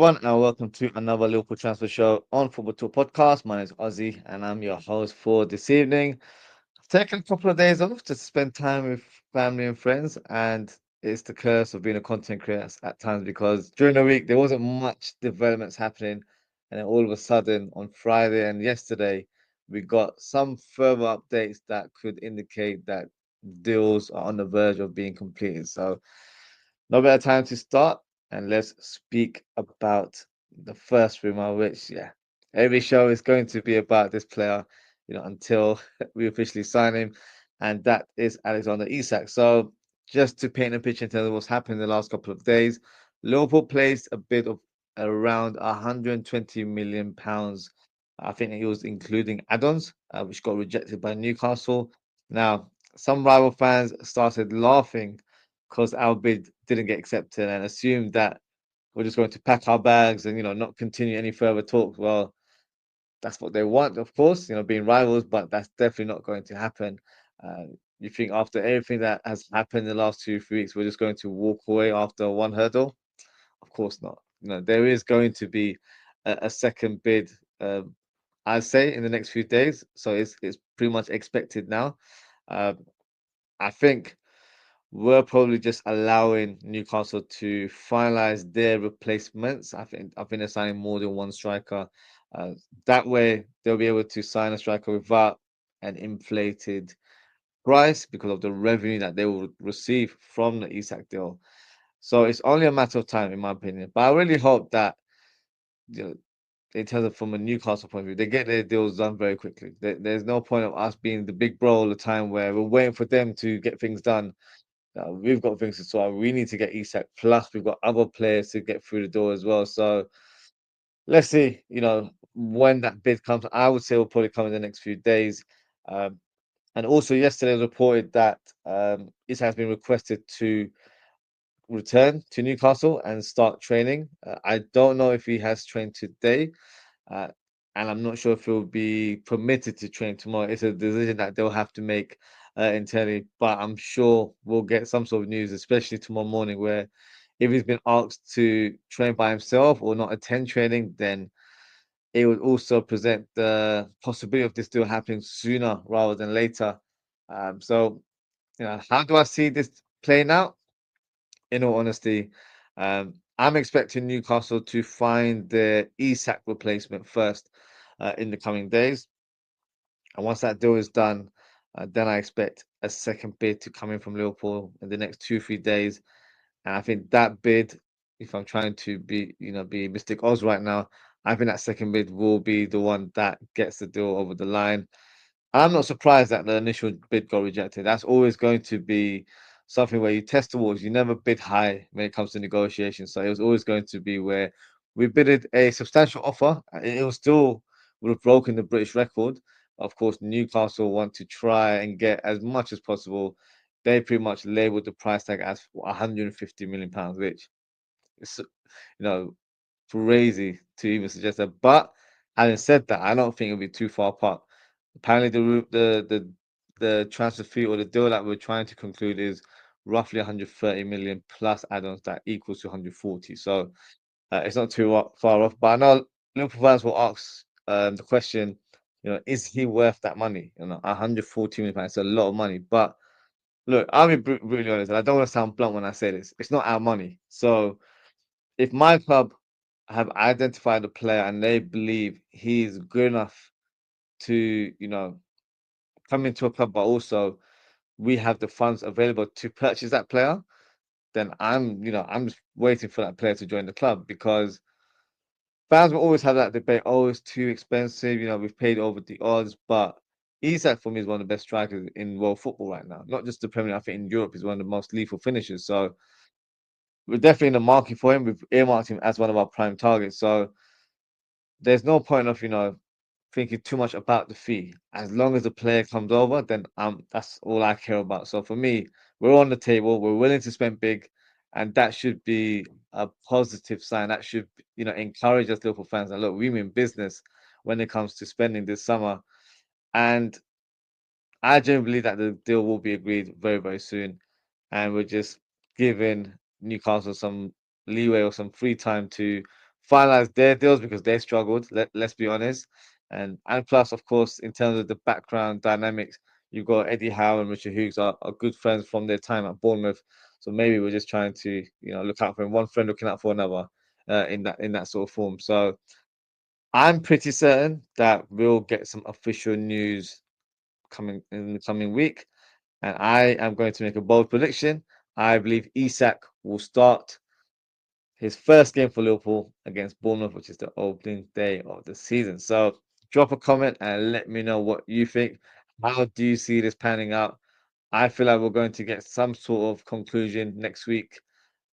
everyone, and welcome to another Liverpool Transfer Show on Football Talk Podcast. My name is Ozzy, and I'm your host for this evening. I've taken a couple of days off to spend time with family and friends, and it's the curse of being a content creator at times because during the week there wasn't much developments happening, and then all of a sudden on Friday and yesterday we got some further updates that could indicate that deals are on the verge of being completed. So, no better time to start, and let's speak about the first rumor, which, yeah, every show is going to be about this player, until we officially sign him, and that is Alexander Isak. So, just to paint a picture in terms of what's happened in the last couple of days, Liverpool placed a bid of around 120 million pounds. I think it was including add-ons, which got rejected by Newcastle. Now, some rival fans started laughing because our bid didn't get accepted and assumed that we're just going to pack our bags and not continue any further talks. Well, that's what they want, of course, being rivals, but that's definitely not going to happen. Uh, you think after everything that has happened in the last 2 3 weeks, we're just going to walk away after one hurdle? Of course not. There is going to be a second bid. I'd say in the next few days, so it's pretty much expected now. Um, I think we're probably just allowing Newcastle to finalize their replacements. I think they're signing more than one striker. Uh, that way, they'll be able to sign a striker without an inflated price because of the revenue that they will receive from the Isak deal. So it's only a matter of time, in my opinion. But I really hope that, you know, in terms of from a Newcastle point of view, they get their deals done very quickly. There's no point of us being the big bro all the time where we're waiting for them to get things done. We've got things to sort out. We need to get Isak. Plus, we've got other players to get through the door as well. So let's see. When that bid comes, I would say will probably come in the next few days. Um, and also, yesterday it was reported that Isak has been requested to return to Newcastle and start training. I don't know if he has trained today, uh, and I'm not sure if he'll be permitted to train tomorrow. It's a decision that they'll have to make internally, but I'm sure we'll get some sort of news, especially tomorrow morning, where if he's been asked to train by himself or not attend training, then it would also present the possibility of this deal happening sooner rather than later. So, how do I see this playing out? In all honesty, I'm expecting Newcastle to find their Isak replacement first in the coming days. And once that deal is done, then I expect a second bid to come in from Liverpool in the next 2 3 days. And I think that bid, if I'm trying to be Mystic Oz right now, I think that second bid will be the one that gets the deal over the line. I'm not surprised that the initial bid got rejected. That's always going to be something where you test the waters. You never bid high when it comes to negotiations. So it was always going to be where we bidded a substantial offer. It was still would have broken the British record. Of course, Newcastle want to try and get as much as possible. They pretty much labeled the price tag as 150 million pounds, which is crazy to even suggest that. But having said that, I don't think it'll be too far apart. Apparently, the transfer fee or the deal that we're trying to conclude is roughly 130 million plus add-ons that equals to 140. So it's not too far off. But I know Liverpool fans will ask the question, is he worth that money? 140 million pounds is a lot of money. But look, I'll be brutally honest, and I don't want to sound blunt when I say this. It's not our money. So if my club have identified a player and they believe he's good enough to, come into a club, but also we have the funds available to purchase that player, then I'm just waiting for that player to join the club because fans will always have that debate. Oh, it's too expensive. We've paid over the odds, but Isak for me is one of the best strikers in world football right now. Not just the Premier League. I think in Europe he's one of the most lethal finishers. So we're definitely in the market for him. We've earmarked him as one of our prime targets. So there's no point of thinking too much about the fee. As long as the player comes over, then that's all I care about. So for me, we're on the table, we're willing to spend big, and that should be a positive sign. That should, encourage us Liverpool fans. And look, we mean business when it comes to spending this summer. And I genuinely believe that the deal will be agreed very, very soon. And we're just giving Newcastle some leeway or some free time to finalize their deals because they struggled. Let's be honest. And plus, of course, in terms of the background dynamics, you've got Eddie Howe and Richard Hughes are good friends from their time at Bournemouth. So maybe we're just trying to, look out for one friend looking out for another, in that sort of form. So I'm pretty certain that we'll get some official news coming in the coming week. And I am going to make a bold prediction. I believe Isak will start his first game for Liverpool against Bournemouth, which is the opening day of the season. So drop a comment and let me know what you think. How do you see this panning out? I feel like we're going to get some sort of conclusion next week,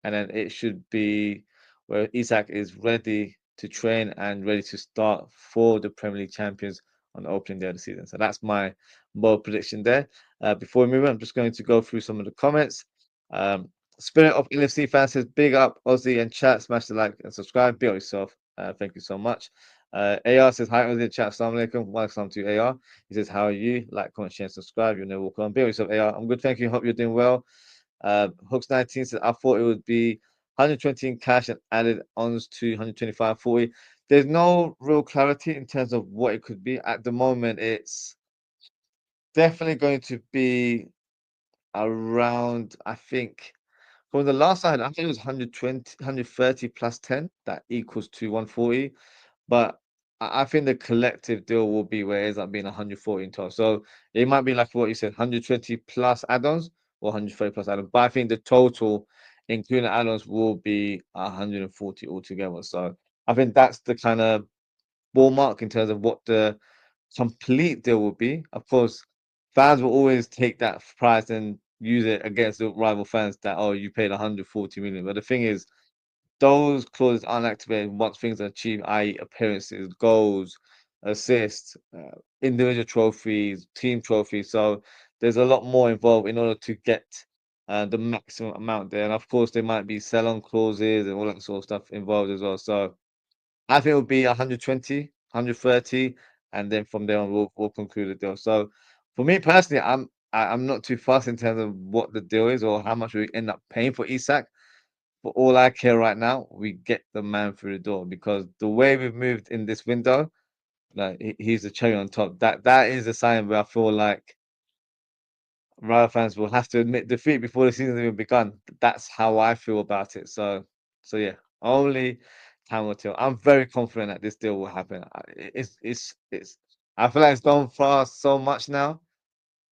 and then it should be where Isak is ready to train and ready to start for the Premier League champions on the opening day of the season. So that's my bold prediction there. Before we move on, I'm just going to go through some of the comments. Um, Spirit of LFC fans says, big up Aussie and chat, smash the like and subscribe. Be on yourself. Thank you so much. AR says, hi Aussie and chat, assalamu alaikum. Welcome to AR. He says, how are you? Like, comment, share, and subscribe. You'll never walk on. Be on yourself, AR. I'm good, thank you. Hope you're doing well. Hooks 19 says, I thought it would be 120 in cash and added ons to 125.40. There's no real clarity in terms of what it could be. At the moment, it's definitely going to be around, I think, from the last I had, I think it was 120, 130 plus 10. That equals to 140. But I think the collective deal will be where it ends up being 140 in total. So it might be like what you said, 120 plus add-ons or 130 plus add-ons. But I think the total, including add-ons, will be 140 altogether. So I think that's the kind of ballpark in terms of what the complete deal will be. Of course, fans will always take that price and use it against the rival fans that, oh, you paid 140 million. But the thing is, those clauses aren't activated once things are achieved, i.e., appearances, goals, assists, individual trophies, team trophies. So there's a lot more involved in order to get the maximum amount there. And of course, there might be sell-on clauses and all that sort of stuff involved as well. So I think it would be 120, 130, and then from there on we'll conclude the deal. So for me personally, I'm not too fussed in terms of what the deal is or how much we end up paying for Isak. For all I care right now, we get the man through the door because the way we've moved in this window, like he's the cherry on top. That is a sign where I feel like Riot fans will have to admit defeat before the season's even begun. That's how I feel about it. So yeah, only time will tell. I'm very confident that this deal will happen. It's. I feel like it's gone fast so much now.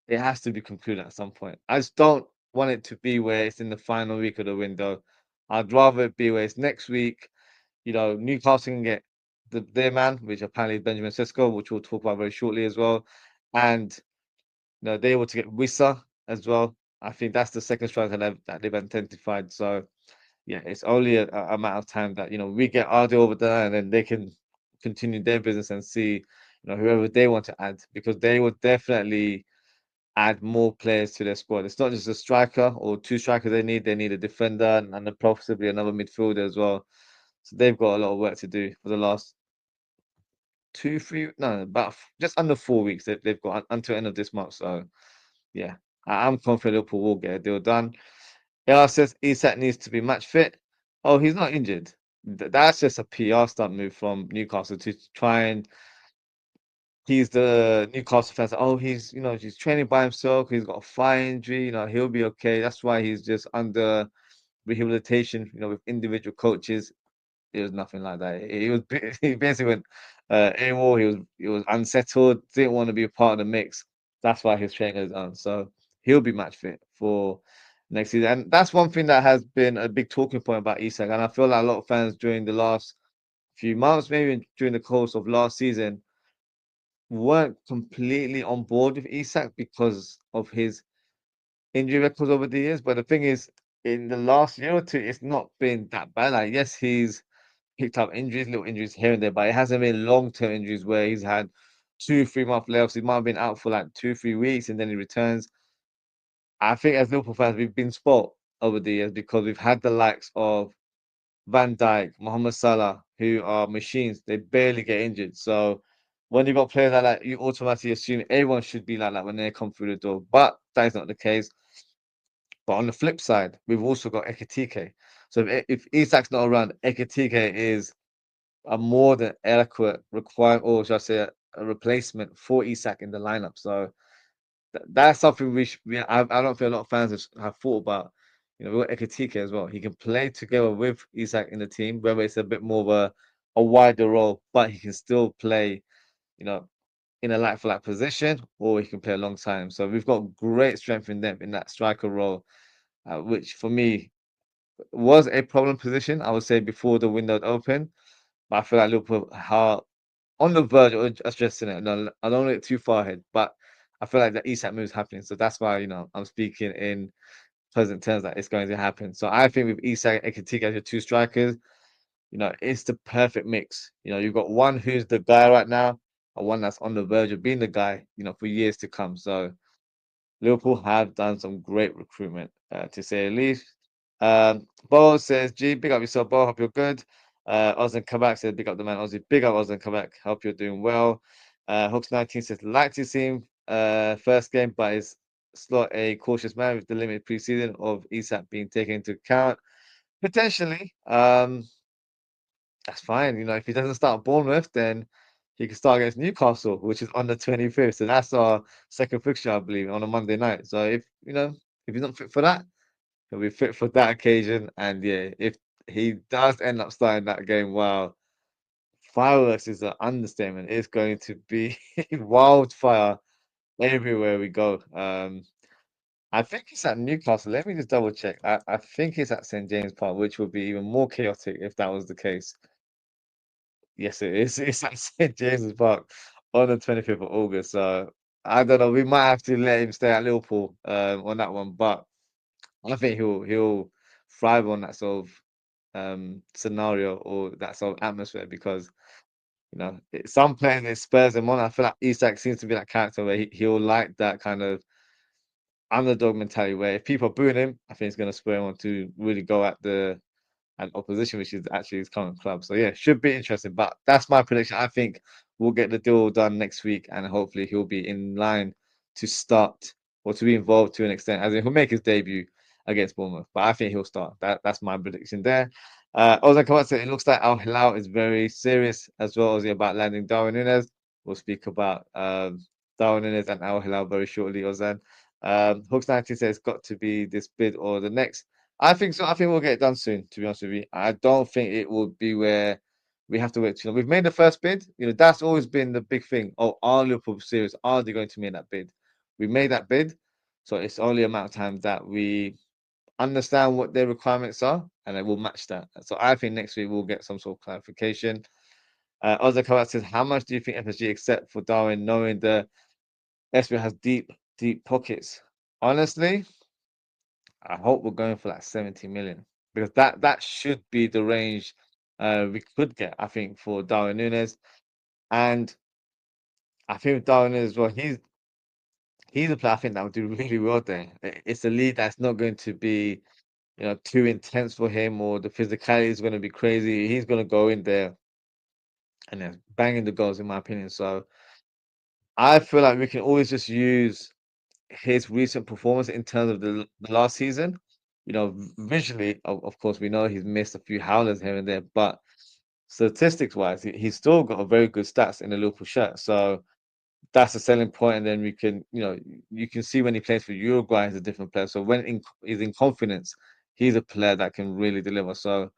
It has to be concluded at some point. I just don't want it to be where it's in the final week of the window. I'd rather it be where it's next week. Newcastle can get their man, which apparently is Benjamin Sesko, which we'll talk about very shortly as well. And they're able to get Wissa as well. I think that's the second striker that they've identified. So yeah, it's only a matter of time that we get Arde over there, and then they can continue their business and see whoever they want to add because they will definitely add more players to their squad. It's not just a striker or two strikers they need. They need a defender and then possibly another midfielder as well. So they've got a lot of work to do for the last two, three, no, about just under 4 weeks. They've got until end of this month. So yeah, I'm confident Liverpool will get a deal done. Ella says Isak needs to be match fit. Oh, he's not injured. That's just a PR stunt move from Newcastle to try and he's the Newcastle fans. Oh, he's training by himself. He's got a thigh injury. He'll be okay. That's why he's just under rehabilitation. With individual coaches. It was nothing like that. He basically went AWOL. He was unsettled. Didn't want to be a part of the mix. That's why his training is on. So he'll be match fit for next season. And that's one thing that has been a big talking point about Isak. And I feel like a lot of fans during the last few months, maybe during the course of last season, weren't completely on board with Isak because of his injury records over the years. But the thing is, in the last year or two, it's not been that bad. Like, yes, he's picked up injuries, little injuries here and there, but it hasn't been long-term injuries where he's had 2, 3 month layoffs. He might have been out for like 2, 3 weeks and then he returns. I think as Liverpool fans, we've been spoilt over the years because we've had the likes of Van Dijk, Mohamed Salah, who are machines. They barely get injured. So when you've got players like that, you automatically assume everyone should be like that when they come through the door. But that is not the case. But on the flip side, we've also got Ekitike. So if Isak's not around, Ekitike is a more than adequate requirement, or should I say, a replacement for Isak in the lineup. So that's something I don't feel a lot of fans have thought about. You know, we got Ekitike as well. He can play together with Isak in the team, whether it's a bit more of a wider role, but he can still play, you know, in a like for like position, or he can play alongside him. So we've got great strength in them in that striker role, which for me was a problem position, I would say, before the window opened. But I feel like Liverpool are on the verge of addressing it. No, I don't want it too far ahead, but I feel like the Isak move is happening. So that's why, I'm speaking in present terms that it's going to happen. So I think with Isak and Ekitike as your two strikers, it's the perfect mix. You've got one who's the guy right now, and one that's on the verge of being the guy, for years to come. So Liverpool have done some great recruitment, to say the least. Bo says, G, big up yourself, Bo. Hope you're good. Ozan Kabak says, big up the man, Ozzy. Big up Ozan Kabak. Hope you're doing well. Hooks19 says, like to see him first game, but is Slot a cautious man with the limited preseason of Isak being taken into account? Potentially. That's fine. If he doesn't start Bournemouth, then he can start against Newcastle, which is on the 25th. So that's our second fixture, I believe, on a Monday night. So if he's not fit for that, he'll be fit for that occasion. And yeah, if he does end up starting that game, wow, fireworks is an understatement. It's going to be wildfire everywhere we go. I think it's at Newcastle. Let me just double check. I think it's at St. James Park, which would be even more chaotic if that was the case. Yes, it is. It's at St. James's Park on the 25th of August. So I don't know. We might have to let him stay at Liverpool on that one, but I think he'll thrive on that sort of scenario or that sort of atmosphere because some players it spurs him on. I feel like Isak seems to be that character where he'll like that kind of underdog mentality where if people are booing him, I think it's going to spur him on to really go at the and opposition, which is actually his current club. So yeah, should be interesting. But that's my prediction. I think we'll get the deal done next week, and hopefully he'll be in line to start or to be involved to an extent, as in he'll make his debut against Bournemouth. But I think he'll start. That's my prediction there. Ozan Kawat said it looks like Al Hilal is very serious as well as about landing Darwin Nunez. We'll speak about Darwin Nunez and Al Hilal very shortly, Ozan. Hooks 90 says it's got to be this bid or the next. I think so. I think we'll get it done soon, to be honest with you. I don't think it will be where we have to wait too long. We've made the first bid. That's always been the big thing. Oh, are Liverpool serious? Are they going to make that bid? We made that bid. So it's only a matter of time that we understand what their requirements are and then we'll match that. So I think next week we'll get some sort of clarification. Ozzy Kawat says, how much do you think FSG accept for Darwin, knowing the SB has deep, deep pockets? Honestly, I hope we're going for like 70 million because that should be the range we could get, I think, for Darwin Nunez. And I think with Darwin Nunez as well, he's a player I think that would do really well there. It's a lead that's not going to be, too intense for him or the physicality is going to be crazy. He's going to go in there and then banging the goals, in my opinion. So I feel like we can always just use his recent performance in terms of the last season. Visually, of course, we know he's missed a few howlers here and there, but statistics wise, he's still got a very good stats in the Liverpool shirt. So that's a selling point. And then we can, you can see when he plays for Uruguay, he's a different player. So when he's in confidence, he's a player that can really deliver. So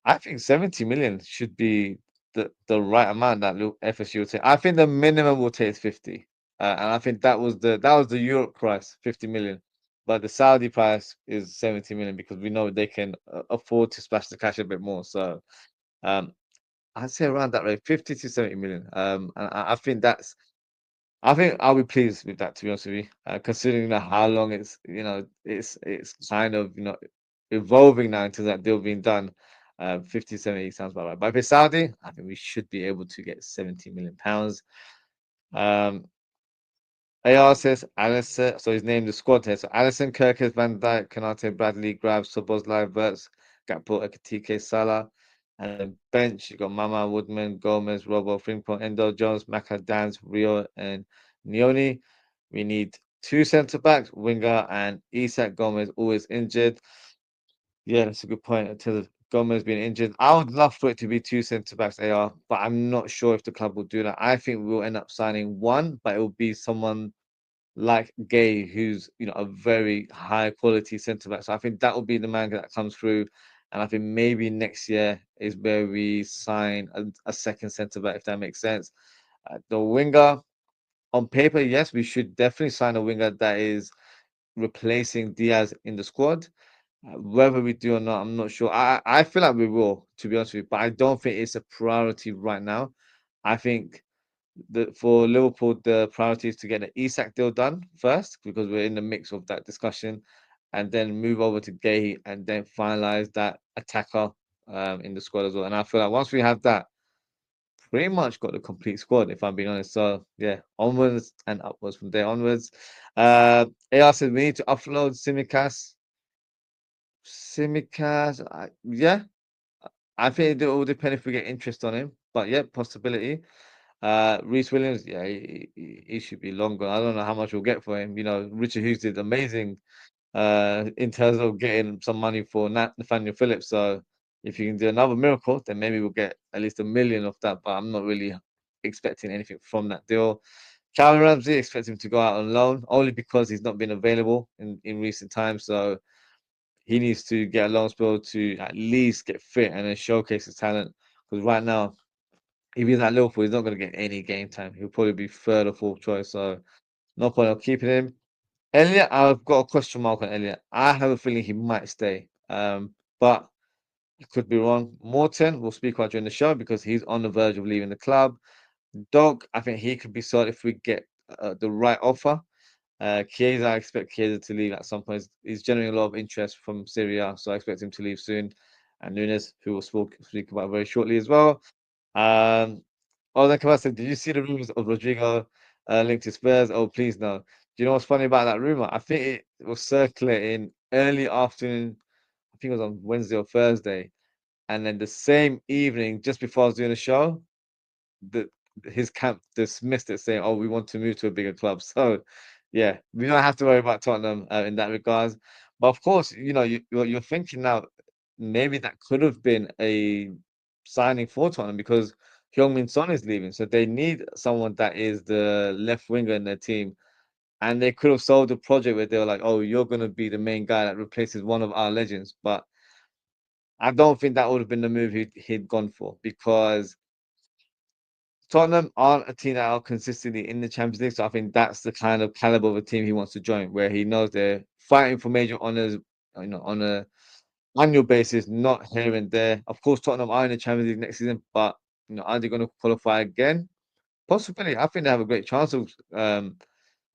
I think 70 million should be the right amount that FSU will take. I think the minimum will take is 50. And I think that was the Europe price, 50 million. But the Saudi price is 70 million because we know they can afford to splash the cash a bit more. So um, I'd say around that rate, 50 to 70 million. And I think I'll be pleased with that, to be honest with you, considering how long it's kind of evolving now into that deal being done. 50, 70 sounds about right. But if it's Saudi, I think we should be able to get 70 million pounds. Um, AR says Allison, so he's named the squad here. So Allison, Kirkes, Van Dijk, Konate, Bradley, Graves, Szoboszlai, Verts, Gakpo, Ekitike, Salah. And then bench, you got Mama, Woodman, Gomez, Robo, Frimpong, Endo, Jones, Maka, Dans, Rio, and Nioni. We need two centre backs, Winger and Isak Gomez, always injured. Yeah, that's a good point. Gomez being injured. I would love for it to be two centre backs, AR, but I'm not sure if the club will do that. I think we'll end up signing one, but it will be someone like Gay, who's a very high quality centre back. So I think that will be the man that comes through. And I think maybe next year is where we sign a second centre back, if that makes sense. The winger, on paper, yes, we should definitely sign a winger that is replacing Diaz in the squad. Whether we do or not, I'm not sure. I feel like we will, to be honest with you, but I don't think it's a priority right now. I think for Liverpool, the priority is to get the Isak deal done first because we're in the mix of that discussion, and then move over to Guehi and then finalize that attacker in the squad as well. And I feel like once we have that, pretty much got the complete squad, if I'm being honest. So yeah, onwards and upwards from there onwards. AR said we need to upload Simicast. Simicast, yeah, I think it will depend if we get interest on him, but yeah, possibility. Reece Williams, yeah, he should be longer. I don't know how much we'll get for him. Richard Hughes did amazing in terms of getting some money for Nathaniel Phillips. So if you can do another miracle, then maybe we'll get at least 1 million of that. But I'm not really expecting anything from that deal. Calvin Ramsey, expect him to go out on loan only because he's not been available in recent times. So he needs to get a loan spell to at least get fit and then showcase his talent. Because right now, if he's at Liverpool, he's not going to get any game time. He'll probably be third or fourth choice. So no point of keeping him. Elliot, I've got a question mark on Elliot. I have a feeling he might stay. But I could be wrong. Morton, we'll speak about during the show because he's on the verge of leaving the club. Dog, I think he could be sold if we get the right offer. Chiesa, I expect Chiesa to leave at some point. He's generating a lot of interest from Syria, so I expect him to leave soon. And Nunez, who we'll speak about very shortly as well. Um, then Kamal said, did you see the rumors of Rodrygo linked to Spurs? Oh, please no. Do you know what's funny about that rumor? I think it was circulating early afternoon. I think it was on Wednesday or Thursday. And then the same evening, just before I was doing the show, the his camp dismissed it, saying, "Oh, we want to move to a bigger club." So, yeah, we don't have to worry about Tottenham in that regards. But of course, you're thinking now maybe that could have been a signing for Tottenham because Heung-min Son is leaving, so they need someone that is the left winger in their team. And they could have sold the project where they were like, "Oh, you're going to be the main guy that replaces one of our legends." But I don't think that would have been the move he'd gone for because Tottenham aren't a team that are consistently in the Champions League, so I think that's the kind of caliber of a team he wants to join, where he knows they're fighting for major honours, on a annual basis, not here and there. Of course, Tottenham are in the Champions League next season, but are they going to qualify again? Possibly. I think they have a great chance of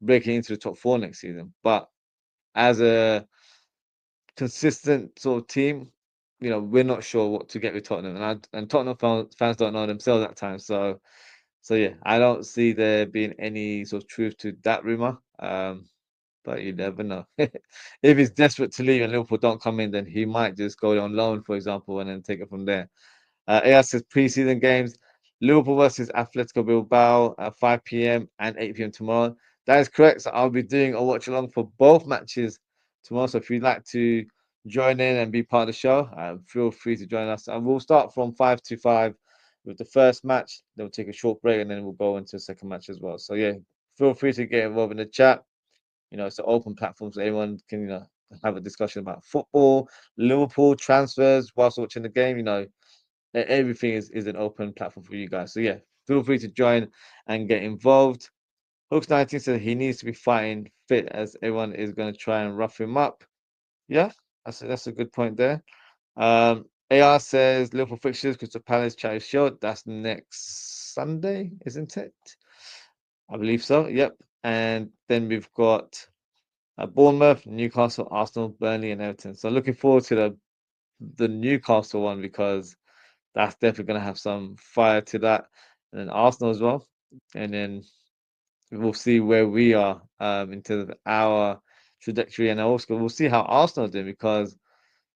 breaking into the top four next season. But as a consistent sort of team, we're not sure what to get with Tottenham, and Tottenham fans don't know themselves at times. So yeah, I don't see there being any sort of truth to that rumor. But you never know. If he's desperate to leave and Liverpool don't come in, then he might just go on loan, for example, and then take it from there. AS says preseason games: Liverpool versus Atletico Bilbao at 5 p.m. and 8 p.m. tomorrow. That is correct. So I'll be doing a watch along for both matches tomorrow. So if you'd like to join in and be part of the show, feel free to join us. And we'll start from 5 to 5 with the first match. Then we'll take a short break and then we'll go into the second match as well. So yeah, feel free to get involved in the chat. It's an open platform so everyone can, have a discussion about football, Liverpool transfers whilst watching the game. Everything is an open platform for you guys. So yeah, feel free to join and get involved. Hooks 19 said he needs to be fighting fit as everyone is going to try and rough him up. Yeah, that's a good point there. AR says Liverpool fixtures, Crystal Palace, Charity Shield. That's next Sunday, isn't it? I believe so. Yep. And then we've got Bournemouth, Newcastle, Arsenal, Burnley, and Everton. So looking forward to the Newcastle one because that's definitely going to have some fire to that. And then Arsenal as well. And then we'll see where we are in terms of our trajectory. And also, we'll see how Arsenal do because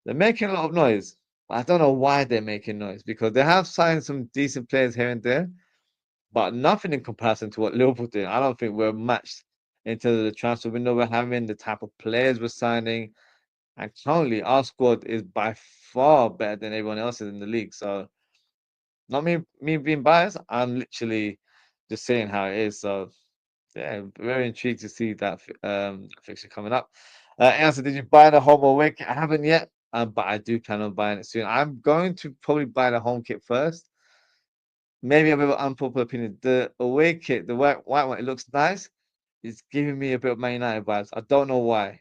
they're making a lot of noise. I don't know why they're making noise because they have signed some decent players here and there, but nothing in comparison to what Liverpool did. I don't think we're matched in terms of the transfer window we're having, the type of players we're signing. And currently, our squad is by far better than everyone else's in the league. So, not me being biased, I'm literally just saying how it is. So, yeah, very intrigued to see that fixture coming up. Answer, did you buy the home or away kit? I haven't yet, but I do plan on buying it soon. I'm going to probably buy the home kit first. Maybe a bit of an unpopular opinion. The away kit, the white one, it looks nice. It's giving me a bit of Man United vibes. I don't know why.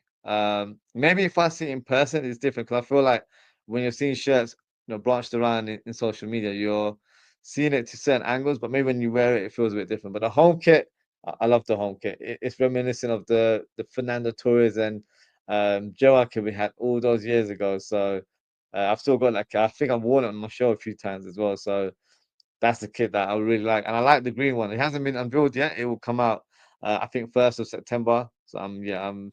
Maybe if I see it in person, it's different because I feel like when you're seeing shirts, branched around in social media, you're seeing it to certain angles, but maybe when you wear it, it feels a bit different. But the home kit, I love the home kit. It's reminiscent of the Fernando Torres and Gerrard kit we had all those years ago. So I've still got that kit. I think I've worn it on my show a few times as well. So that's the kit that I really like, and I like the green one. It hasn't been unveiled yet. It will come out, I think, 1st of September. So I'm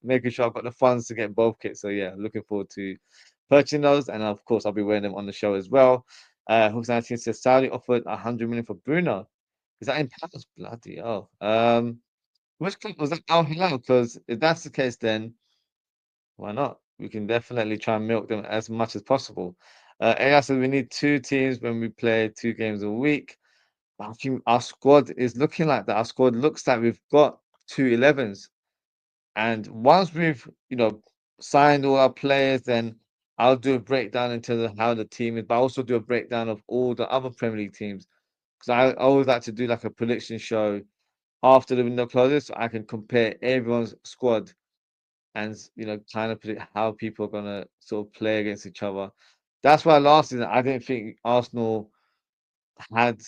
making sure I've got the funds to get both kits. So yeah, looking forward to purchasing those, and of course I'll be wearing them on the show as well. Hooks 19 says Saudi offered 100 million for Bruno. Is that in pounds? Bloody hell. Which club was that? Al Hilal? Because if that's the case, then why not? We can definitely try and milk them as much as possible. AI says we need two teams when we play 2 games a week. I think our squad is looking like that. Our squad looks like we've got 2 11s. And once we've, signed all our players, then I'll do a breakdown in terms of how the team is, but I also do a breakdown of all the other Premier League teams. Because I always like to do like a prediction show after the window closes so I can compare everyone's squad and kind of predict how people are gonna sort of play against each other. That's why last season I didn't think Arsenal had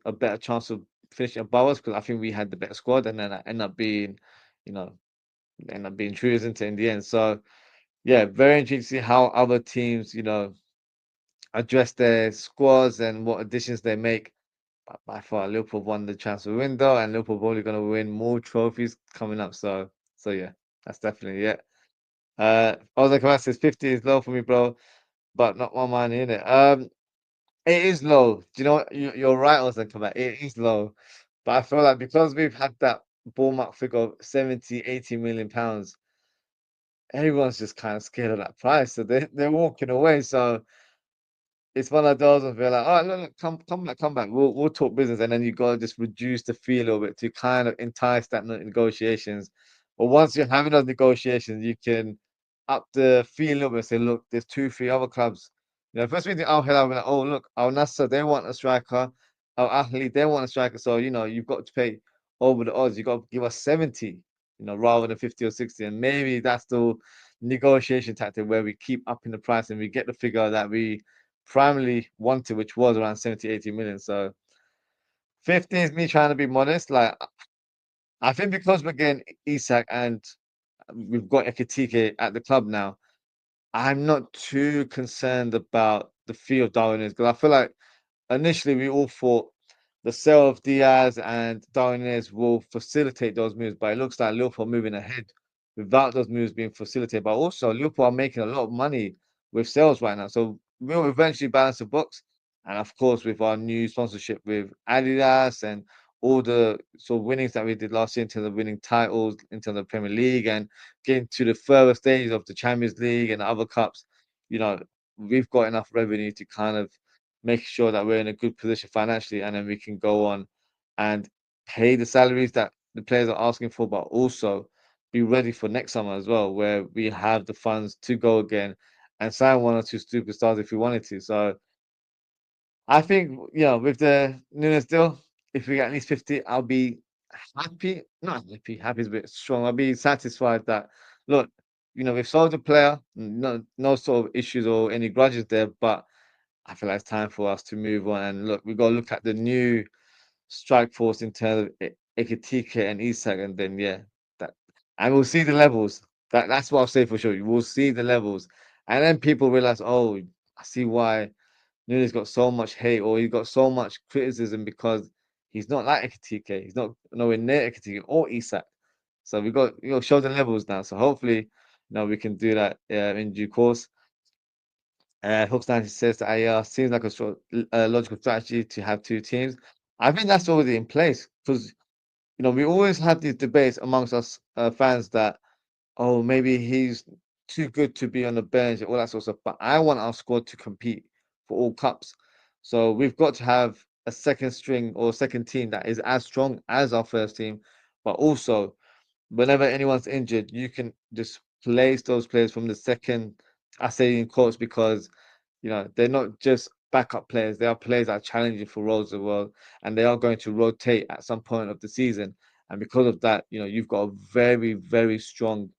a better chance of finishing above us because I think we had the better squad, and then I end up being, you know, end up being true, isn't it, in the end? So yeah, very interesting to see how other teams, address their squads and what additions they make. But by far, Liverpool won the transfer window, and Liverpool probably going to win more trophies coming up. So yeah, that's definitely it. Ozzy Kamal says 50 is low for me, bro, but not my money in it. It is low. Do you know what? You're right, Ozzy Kamal. It is low, but I feel like because we've had that ballpark figure of 70, 80 million pounds, everyone's just kind of scared of that price, so they're walking away. So it's one of those of you're like, oh, look, look, come back, come back. We'll talk business, and then you gotta just reduce the fee a little bit to kind of entice that negotiations. But once you're having those negotiations, you can up the fee a little bit. Say, look, there's 2, 3 other clubs. First we think Al Hilal, we're like, oh, look, Al Nassr, they want a striker. Al Ahly, they want a striker. So you've got to pay over the odds. You got to give us 70, rather than 50 or 60, and maybe that's the negotiation tactic where we keep upping the price and we get the figure that we primarily wanted, which was around 70, 80 million. So 50 is me trying to be modest. Like, I think because we're getting Isak and we've got Ekitike at the club now, I'm not too concerned about the fee of Darwin because I feel like initially we all thought the sale of Diaz and Darwin will facilitate those moves, but it looks like Liverpool are moving ahead without those moves being facilitated. But also, Liverpool are making a lot of money with sales right now, so we'll eventually balance the books. And of course, with our new sponsorship with Adidas and all the sort of winnings that we did last year in terms of winning titles in terms of Premier League and getting to the further stages of the Champions League and other cups, you know, we've got enough revenue to kind of make sure that we're in a good position financially, and then we can go on and pay the salaries that the players are asking for, but also be ready for next summer as well, where we have the funds to go again and sign 1 or 2 superstars if we wanted to. So I think, with the Nunez deal, if we get at least 50, I'll be happy. Not happy, happy is a bit strong. I'll be satisfied that, look, we've sold the player, no sort of issues or any grudges there, but I feel like it's time for us to move on. And look, we've got to look at the new strike force in terms of Ekitike and Isak, and then that, and we'll see the levels. That's what I'll say for sure. We'll see the levels, and then people realize, oh, I see why Nunez got so much hate or he got so much criticism because he's not like Ekitike. He's not nowhere near Ekitike or Isak. So we got show the levels now. So hopefully, we can do that in due course. Hooks 90 says that seems like a logical strategy to have 2 teams. I think that's already in place because we always have these debates amongst us fans that oh, maybe he's too good to be on the bench, all that sort of stuff. But I want our squad to compete for all cups. So we've got to have a second string or second team that is as strong as our first team, but also whenever anyone's injured, you can just place those players from the second. I say in quotes because they're not just backup players; they are players that are challenging for roles as well, and they are going to rotate at some point of the season. And because of that, you've got a very, very strong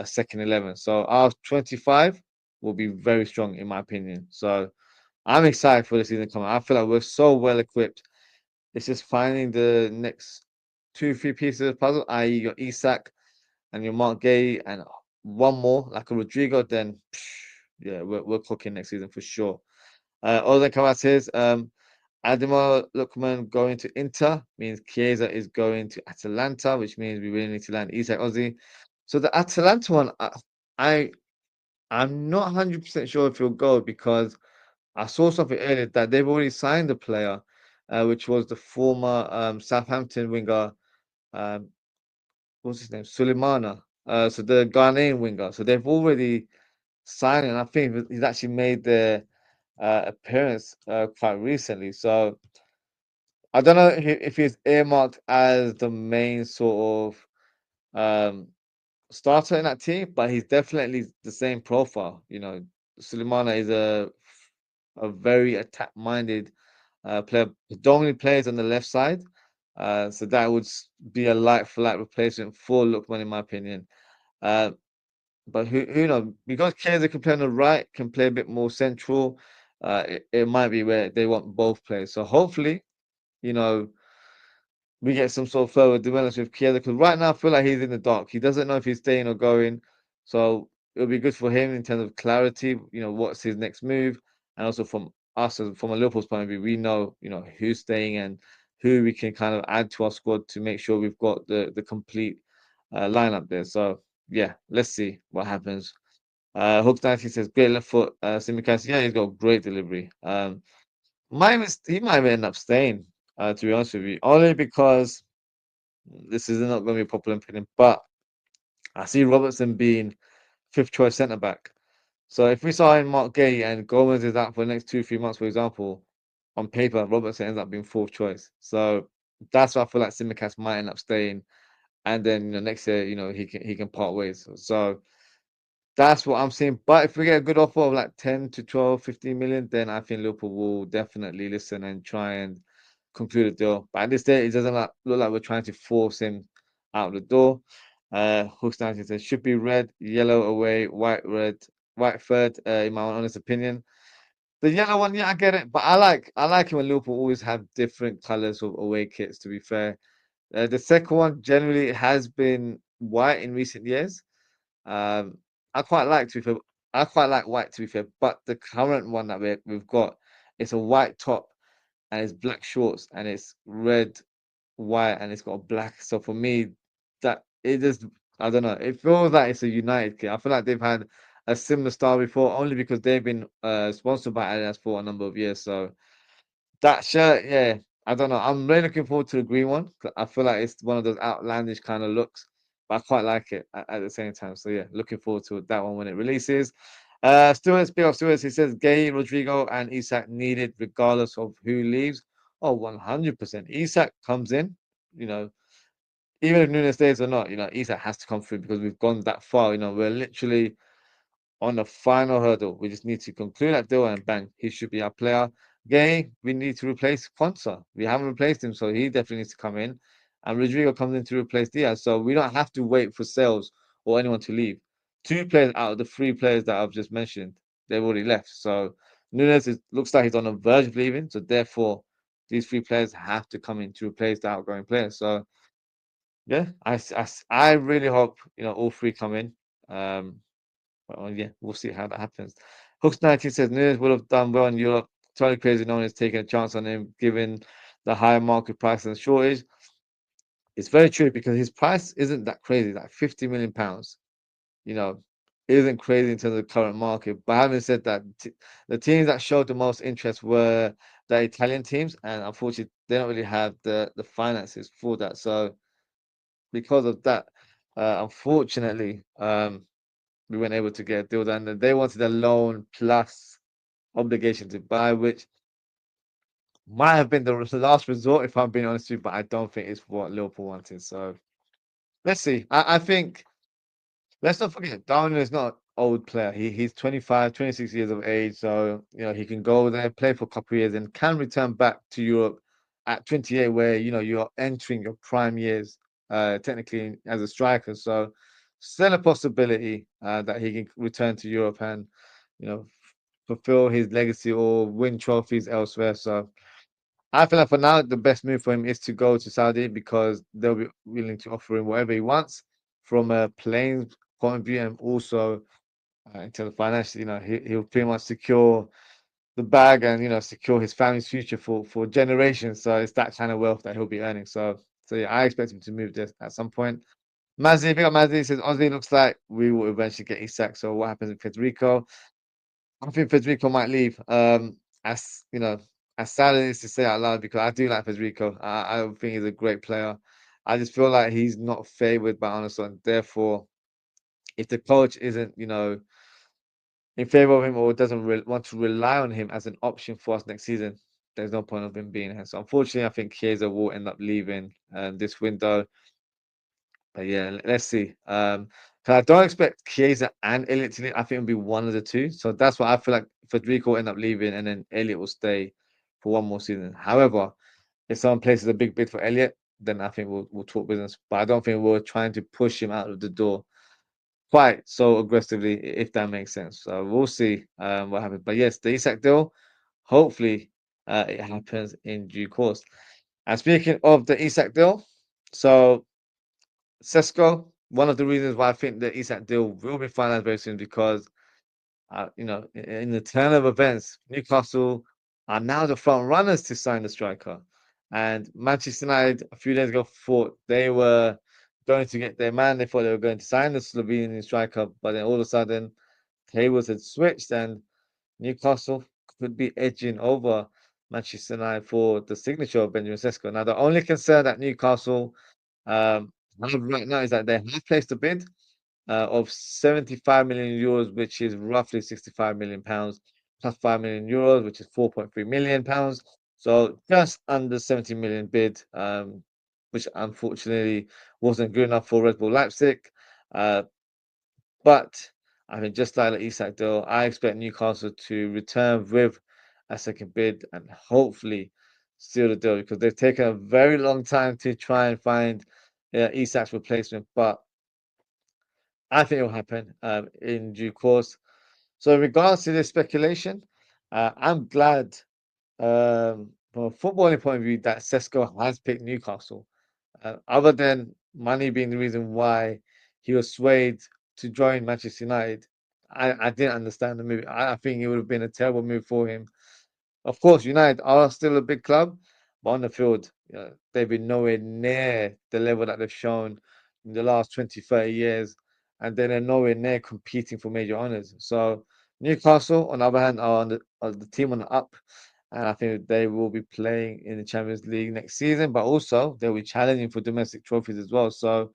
second 11. So our 25 will be very strong, in my opinion. So I'm excited for the season coming. I feel like we're so well equipped. It's just finding the next two, three pieces of the puzzle, i.e., your Isak and your Marc Guehi, and one more like a Rodrygo, then yeah, we're cooking next season for sure. Other comments is Adama Lukman going to Inter means Chiesa is going to Atalanta, which means we really need to land Isak Ozzy. So the Atalanta one, I I'm not 100% sure if he'll go because I saw something earlier that they've already signed a player, which was the former Southampton winger. Um, what's his name? Suleimana. So the Ghanaian winger. So they've already signed, and I think he's actually made their appearance quite recently. So I don't know if he's earmarked as the main sort of starter in that team, but he's definitely the same profile. Suleimana is a very attack-minded player, predominantly plays on the left side. So that would be a like-for-like replacement for Lookman, in my opinion. Uh, but who knows? Because Kaiser can play on the right, can play a bit more central. It might be where they want both players. So hopefully, you know, we get some sort of further developments with Chiesa because right now I feel like he's in the dark. He doesn't know if he's staying or going. So it'll be good for him in terms of clarity, what's his next move. And also from us, from a Liverpool's point of view, we know, who's staying and who we can kind of add to our squad to make sure we've got the complete lineup there. So yeah, let's see what happens. Hooks 90 says great left foot. Simicast, yeah, he's got great delivery. He might even end up staying, to be honest with you, only because this is not going to be a popular opinion, but I see Robertson being fifth choice centre back. So if we sign Marc Guehi and Gomez is out for the next 2, 3 months, for example, on paper, Robertson ends up being fourth choice. So that's why I feel like Simicast might end up staying, and then next year, he can part ways. So that's what I'm seeing. But if we get a good offer of like 10 to 12, 15 million, then I think Liverpool will definitely listen and try and conclude a deal. But at this stage, it doesn't look like we're trying to force him out the door. Hooks 90 says should be red, yellow away, white red, white third, in my honest opinion. The yellow one, yeah, I get it. But I like it when Liverpool always have different colours of away kits, to be fair. The second one generally has been white in recent years. Um, I quite like to be fair. I quite like white to be fair, but the current one that we've got, it's a white top and it's black shorts and it's red, white and it's got black. So for me, that it just I don't know. It feels like it's a United kit. I feel like they've had a similar style before, only because they've been sponsored by Adidas for a number of years. So that shirt, yeah, I don't know. I'm really looking forward to the green one. 'Cause I feel like it's one of those outlandish kind of looks, but I quite like it at the same time. So yeah, looking forward to that one when it releases. Stewart's big of Stewart's. He says Gay, Rodrygo, and Isak needed regardless of who leaves. Oh, 100%. Isak comes in, you know, even if Nunez stays or not, Isak has to come through because we've gone that far. We're literally on the final hurdle. We just need to conclude that deal and bang, he should be our player. Gay, we need to replace Quanta. We haven't replaced him, so he definitely needs to come in. And Rodrigo comes in to replace Diaz. So we don't have to wait for sales or anyone to leave. Two players out of the three players that I've just mentioned, they've already left. So Nunez looks like he's on the verge of leaving. So therefore, these three players have to come in to replace the outgoing players. So yeah, I really hope all three come in. Um, well, yeah, we'll see how that happens. Hooks 19 says Nunez would have done well in Europe. Totally crazy no one is taking a chance on him given the high market price and shortage. It's very true because his price isn't that crazy, like £50 million, you know, isn't crazy in terms of the current market. But having said that, the teams that showed the most interest were the Italian teams, and unfortunately, they don't really have the finances for that. So because of that. Unfortunately, we weren't able to get a deal done. They wanted a loan plus obligation to buy, which might have been the last resort, if I'm being honest with you, but I don't think it's what Liverpool wanted. So let's see. I think let's not forget Darwin is not an old player. He's 25, 26 years of age, so he can go there, play for a couple of years, and can return back to Europe at 28, where you're entering your prime years, technically as a striker. So still a possibility that he can return to Europe and you know fulfill his legacy or win trophies elsewhere. So I feel like for now, the best move for him is to go to Saudi because they'll be willing to offer him whatever he wants from a playing point of view, and also in terms of financially, he'll pretty much secure the bag and secure his family's future for generations. So it's that kind of wealth that he'll be earning. So yeah, I expect him to move this at some point. Mazzi, big up Mazzi says Ozzy looks like we will eventually get Isak. So what happens with Federico? I think Federico might leave. As sad as it is to say out loud, because I do like Federico. I think he's a great player. I just feel like he's not favoured by Arne Slot, and therefore, if the coach isn't, in favour of him or doesn't want to rely on him as an option for us next season, there's no point of him being here. So unfortunately, I think Chiesa will end up leaving this window. But yeah, let's see. 'Cause I don't expect Chiesa and Elliot to leave. I think it'll be one of the two. So that's why I feel like Federico will end up leaving, and then Elliot will stay for one more season. However, if someone places a big bid for Elliot, then I think we'll talk business. But I don't think we're trying to push him out of the door quite so aggressively, if that makes sense. So we'll see what happens. But yes, the Isak deal, hopefully it happens in due course. And speaking of the Isak deal, so Sesko, one of the reasons why I think the Isak deal will be finalized very soon, because in the turn of events, Newcastle are now the front runners to sign the striker. And Manchester United a few days ago thought they were going to get their man. They thought they were going to sign the Slovenian striker, but then all of a sudden, tables had switched, and Newcastle could be edging over Manchester United for the signature of Benjamin Sesko. Now, the only concern that Newcastle have right now is that they have placed a bid of 75 million euros, which is roughly 65 million pounds, plus 5 million euros, which is 4.3 million pounds. So just under 70 million bid, which unfortunately wasn't good enough for Red Bull Leipzig. Uh, but I mean, just like the Isak deal, I expect Newcastle to return with a second bid and hopefully seal the deal, because they've taken a very long time to try and find Isak's replacement. But I think it will happen in due course. So, in regards to this speculation, I'm glad from a footballing point of view that Sesko has picked Newcastle. Other than money being the reason why he was swayed to join Manchester United, I didn't understand the move. I think it would have been a terrible move for him. Of course, United are still a big club, but on the field, they've been nowhere near the level that they've shown in the last 20, 30 years, and then they're nowhere near competing for major honours. So Newcastle, on the other hand, are the team on the up, and I think they will be playing in the Champions League next season, but also they'll be challenging for domestic trophies as well. So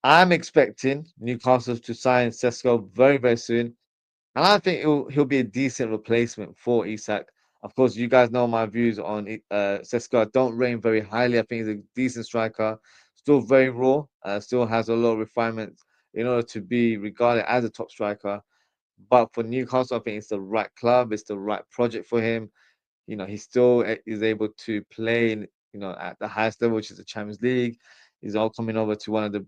I'm expecting Newcastle to sign Sesko very, very soon. And I think he'll be a decent replacement for Isak. Of course, you guys know my views on Sesko. I don't rate him very highly. I think he's a decent striker, still very raw, still has a lot of refinements in order to be regarded as a top striker. But for Newcastle, I think it's the right club, it's the right project for him. He still is able to play at the highest level, which is the Champions League. He's all coming over to one of the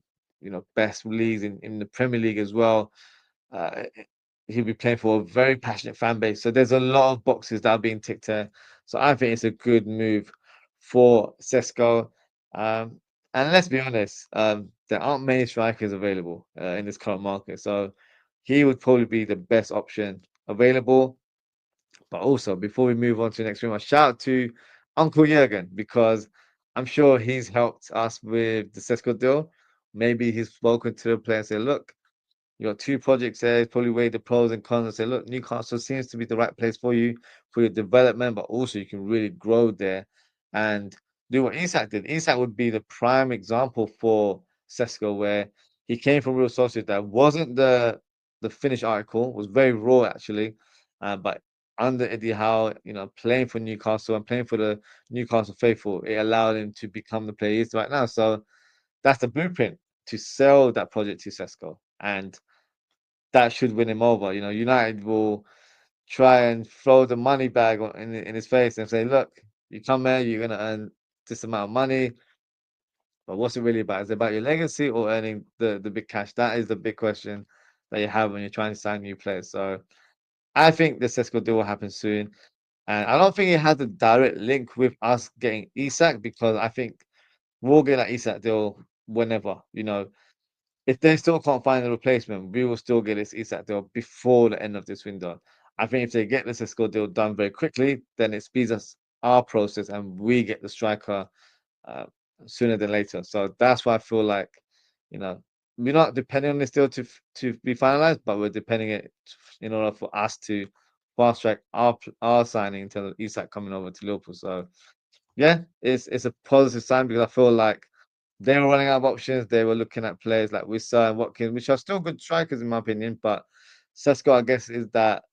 best leagues in the Premier League as well. Uh, he'll be playing for a very passionate fan base. So there's a lot of boxes that are being ticked here. So I think it's a good move for Sesko. Um, and let's be honest, there aren't many strikers available in this current market. So he would probably be the best option available. But also, before we move on to the next room, a shout out to Uncle Jurgen, because I'm sure he's helped us with the Sesko deal. Maybe he's spoken to the player and said, look, you got two projects there. He's probably weighed the pros and cons and say, look, Newcastle seems to be the right place for you for your development, but also you can really grow there and do what Isak did. Isak would be the prime example for Sesko, where he came from Real Sociedad. Wasn't the finished article, was very raw actually, but under Eddie Howe, playing for Newcastle and playing for the Newcastle faithful, it allowed him to become the player he is right now. So that's the blueprint to sell that project to Sesko, and that should win him over. United will try and throw the money bag in his face and say, "Look, you come here, you're gonna earn this amount of money, but what's it really about? Is it about your legacy or earning the big cash?" That is the big question that you have when you're trying to sign new players. So I think the Sesko deal will happen soon, and I don't think it has a direct link with us getting Isak because I think we'll get that Isak deal whenever. If they still can't find a replacement, we will still get this Isak deal before the end of this window. I think if they get the Cisco deal done very quickly, then it speeds us our process and we get the striker uh, sooner than later. So that's why I feel like, you know, we're not depending on this deal to be finalized, but we're depending it in order for us to fast track our signing in terms of Isak coming over to Liverpool. So yeah, it's a positive sign because I feel like they were running out of options. They were looking at players like Wissa and Watkins, which are still good strikers in my opinion. But Sesko, I guess, is that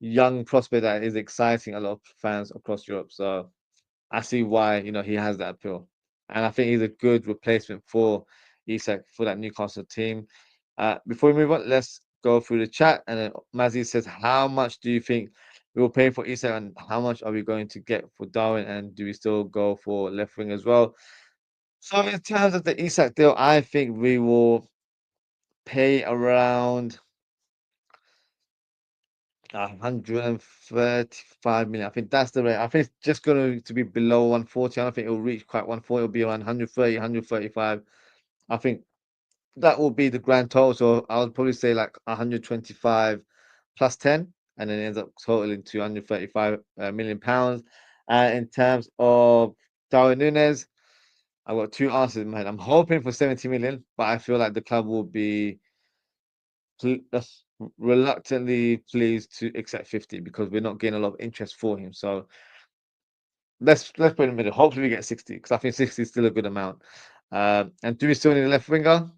young prospect that is exciting a lot of fans across Europe. So I see why he has that appeal, and I think he's a good replacement for Isak for that Newcastle team. Before we move on, let's go through the chat. And then Mazzy says, "How much do you think we will pay for Isak, and how much are we going to get for Darwin? And do we still go for left wing as well?" So in terms of the Isak deal, I think we will pay around 135 million. I think that's the rate. I think it's just going to be below 140. I don't think it will reach quite 140. It'll be around 130, 135. I think that will be the grand total. So I would probably say like 125 plus 10, and then it ends up totaling to 135 million pounds. In terms of Darwin Nunez, I've got two answers in my head. I'm hoping for 70 million, but I feel like the club will be reluctantly pleased to accept 50 because we're not getting a lot of interest for him. So let's put it in the middle. Hopefully we get 60 because I think 60 is still a good amount. And do we still need a left winger?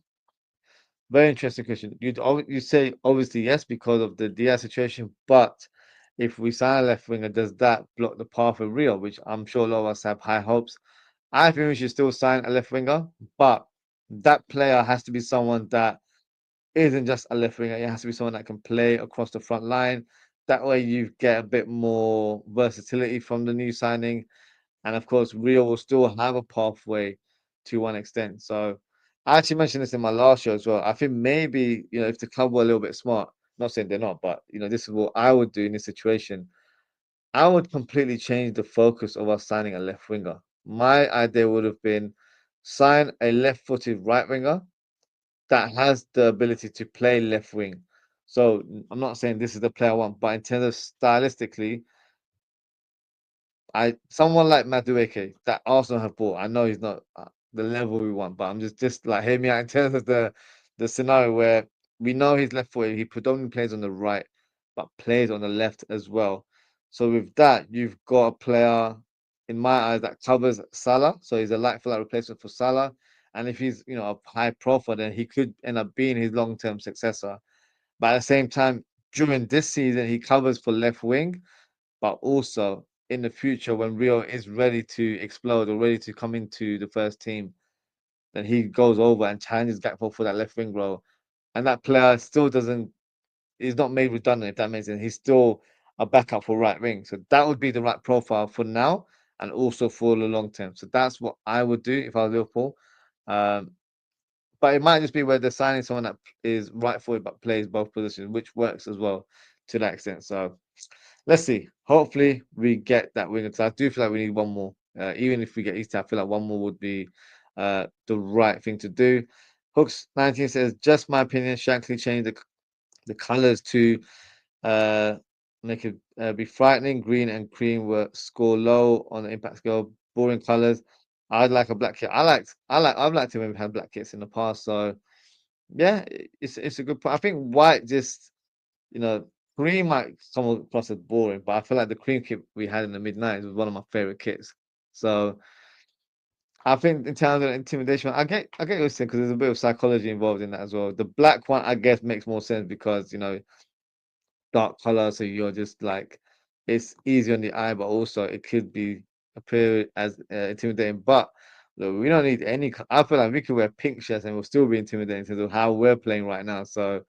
Very interesting question. You say obviously yes because of the Diaz situation, but if we sign a left winger, does that block the path of Rio, which I'm sure a lot of us have high hopes? I think we should still sign a left winger, but that player has to be someone that isn't just a left winger. It has to be someone that can play across the front line. That way, you get a bit more versatility from the new signing, and of course, Rio will still have a pathway to one extent. So, I actually mentioned this in my last show as well. I think maybe if the club were a little bit smart, not saying they're not, but this is what I would do in this situation. I would completely change the focus of us signing a left winger. My idea would have been sign a left-footed right winger that has the ability to play left wing. So I'm not saying this is the player I want, but in terms of stylistically, someone like Madueke that Arsenal have bought. I know he's not the level we want, but I'm just like hear me out in terms of the scenario where we know he's left footed. He predominantly plays on the right, but plays on the left as well. So with that, you've got a player in my eyes that covers Salah. So he's a like for like replacement for Salah. And if he's a high profile, then he could end up being his long term successor. But at the same time, during this season, he covers for left wing but also in the future when Rio is ready to explode or ready to come into the first team, then he goes over and challenges Gakpo for that left wing role. And that player still doesn't, he's not made redundant, if that makes sense. He's still a backup for right wing. So that would be the right profile for now and also for the long term. So that's what I would do if I was Liverpool. Um, but it might just be where they're signing someone that is right footed but plays both positions, which works as well to that extent. So let's see. Hopefully, we get that winger. So I do feel like we need one more. Even if we get East, I feel like one more would be the right thing to do. Hooks 19 says, just my opinion, Shankly changed the colors to uh, make it be frightening. Green and cream were score low on the impact scale. Boring colors. I'd like a black kit. I've liked it when we've had black kits in the past. So yeah, it's a good point. I think white just you know, cream might come across as boring, but I feel like the cream kit we had in the mid 90s was one of my favorite kits. So I think in terms of intimidation, I get what you're saying because there's a bit of psychology involved in that as well. The black one, I guess, makes more sense because dark color, so you're just like it's easy on the eye, but also it could be appear as intimidating. But look, we don't need any. I feel like we could wear pink shirts and we'll still be intimidating in terms of how we're playing right now. So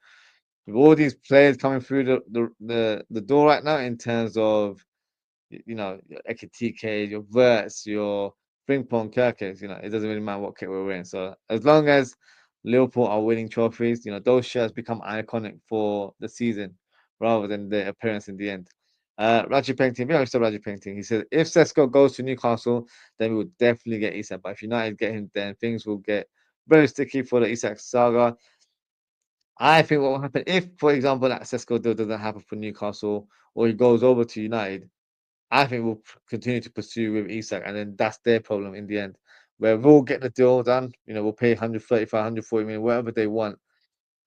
with all these players coming through the door right now in terms of your Ekitike, your Verts, your Frimpong Kirkes, it doesn't really matter what kit we're wearing. So as long as Liverpool are winning trophies, those shirts become iconic for the season rather than their appearance in the end. Raji Painting, we always said Raji Painting. He said if Sesko goes to Newcastle, then we will definitely get Isak. But if United get him, then things will get very sticky for the Isak saga. I think what will happen if, for example, that Sesko deal doesn't happen for Newcastle or he goes over to United, I think we'll continue to pursue with Isak, and then that's their problem in the end. Where we'll get the deal done, we'll pay 135, 140 million, whatever they want,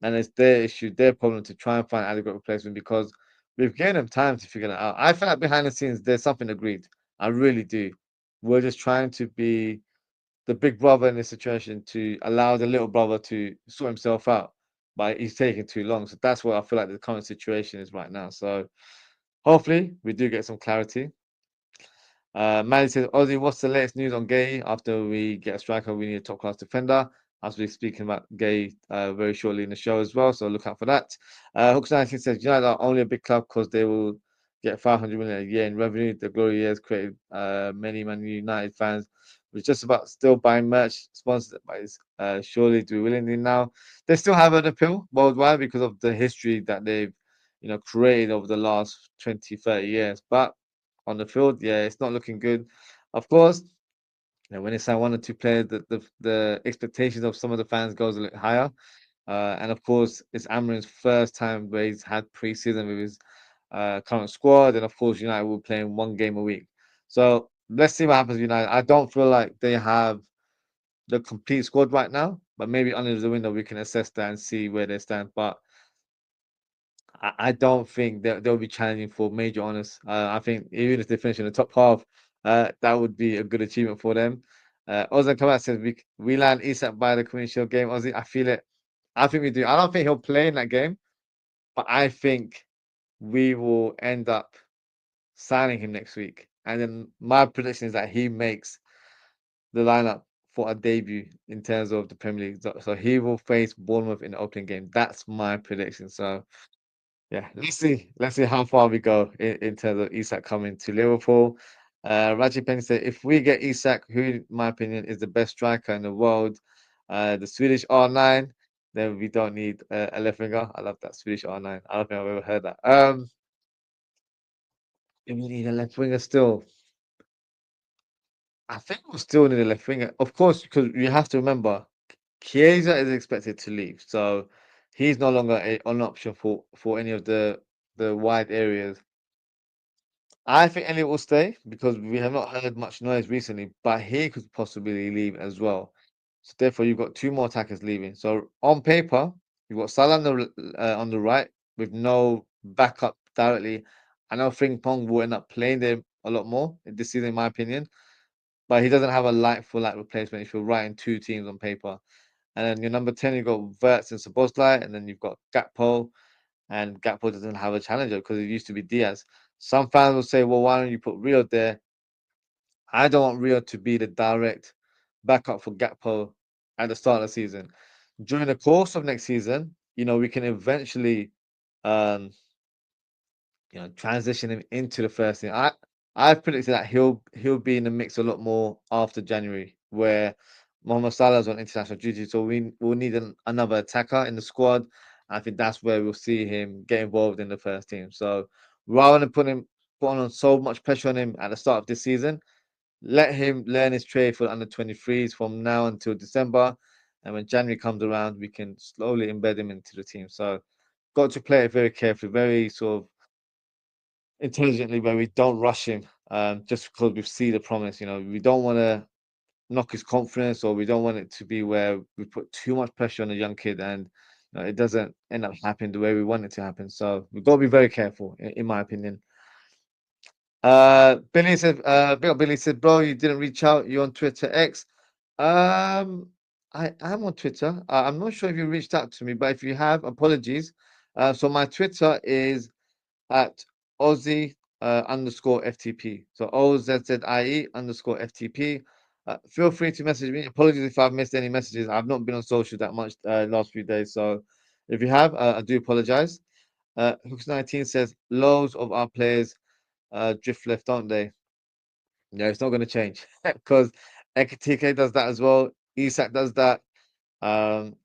and it's their issue, their problem to try and find adequate replacement because we've given them time to figure that out. I feel like behind the scenes, there's something agreed. I really do. We're just trying to be the big brother in this situation to allow the little brother to sort himself out, but he's taking too long. So that's what I feel like the current situation is right now. So hopefully we do get some clarity. Manny says, Ozzy, what's the latest news on Guehi? After we get a striker, we need a top class defender. As we're speaking about Guehi very shortly in the show as well, so look out for that. Hooks 19 says, United are only a big club because they will get 500 million a year in revenue. The glory years created many Man United fans. We're just about still buying merch sponsored by surely do willingly now. They still have an appeal worldwide because of the history that they've created over the last 20, 30 years. But on the field, yeah, it's not looking good. Of course, when it's one or two players, the expectations of some of the fans goes a little higher. And of course, it's Amarin's first time where he's had preseason with his current squad, and of course, United will play one game a week. So let's see what happens with United. I don't feel like they have the complete squad right now, but maybe under the window we can assess that and see where they stand. But I don't think they'll be challenging for major honors. I think even if they finish in the top half, that would be a good achievement for them. Ozan Kamat says we land Isak by the Community Shield game. Ozzy, I feel it. I think we do. I don't think he'll play in that game, but I think we will end up signing him next week. And then my prediction is that he makes the lineup for a debut in terms of the Premier League. So he will face Bournemouth in the opening game. That's my prediction. So yeah, let's see. Let's see how far we go in terms of Isak coming to Liverpool. Raji Penny said, if we get Isak, who, in my opinion, is the best striker in the world, the Swedish R9, then we don't need a left winger. I love that Swedish R9. I don't think I've ever heard that. If we need a left winger still, I think we'll still need a left winger. Of course, because you have to remember, Chiesa is expected to leave, so he's no longer an option for any of the wide areas. I think Elliot will stay because we have not heard much noise recently, but he could possibly leave as well. So therefore, you've got two more attackers leaving. So on paper, you've got Salah on the right with no backup directly. I know Frimpong will end up playing there a lot more this season, in my opinion, but he doesn't have a like for like replacement if you're writing two teams on paper. And then your number 10, you've got Verts and Szoboszlai, and then you've got Gakpo, and Gakpo doesn't have a challenger because it used to be Diaz. Some fans will say, well, why don't you put Rio there? I don't want Rio to be the direct backup for Gakpo at the start of the season. During the course of next season, we can eventually um, transition him into the first team. I've predicted that he'll be in the mix a lot more after January, where Mohamed Salah's on international duty, so we'll need another attacker in the squad. I think that's where we'll see him get involved in the first team. So rather than put on so much pressure on him at the start of this season, let him learn his trade for the under 23s from now until December, and when January comes around, we can slowly embed him into the team. So got to play it very carefully, very sort of intelligently where we don't rush him just because we see the promise. We don't want to knock his confidence or we don't want it to be where we put too much pressure on a young kid and it doesn't end up happening the way we want it to happen. So we've got to be very careful, in my opinion. Billy said, Billy said, bro, you didn't reach out. You on Twitter X. Um, I am on Twitter. I'm not sure if you reached out to me, but if you have, apologies. So my Twitter is at Aussie underscore FTP. So OZZIE underscore FTP. Feel free to message me. Apologies if I've missed any messages. I've not been on social that much last few days. So if you have, I do apologize. Hooks19 says loads of our players drift left, don't they? Yeah, it's not going to change because Ekitike does that as well. Isak does that. Um,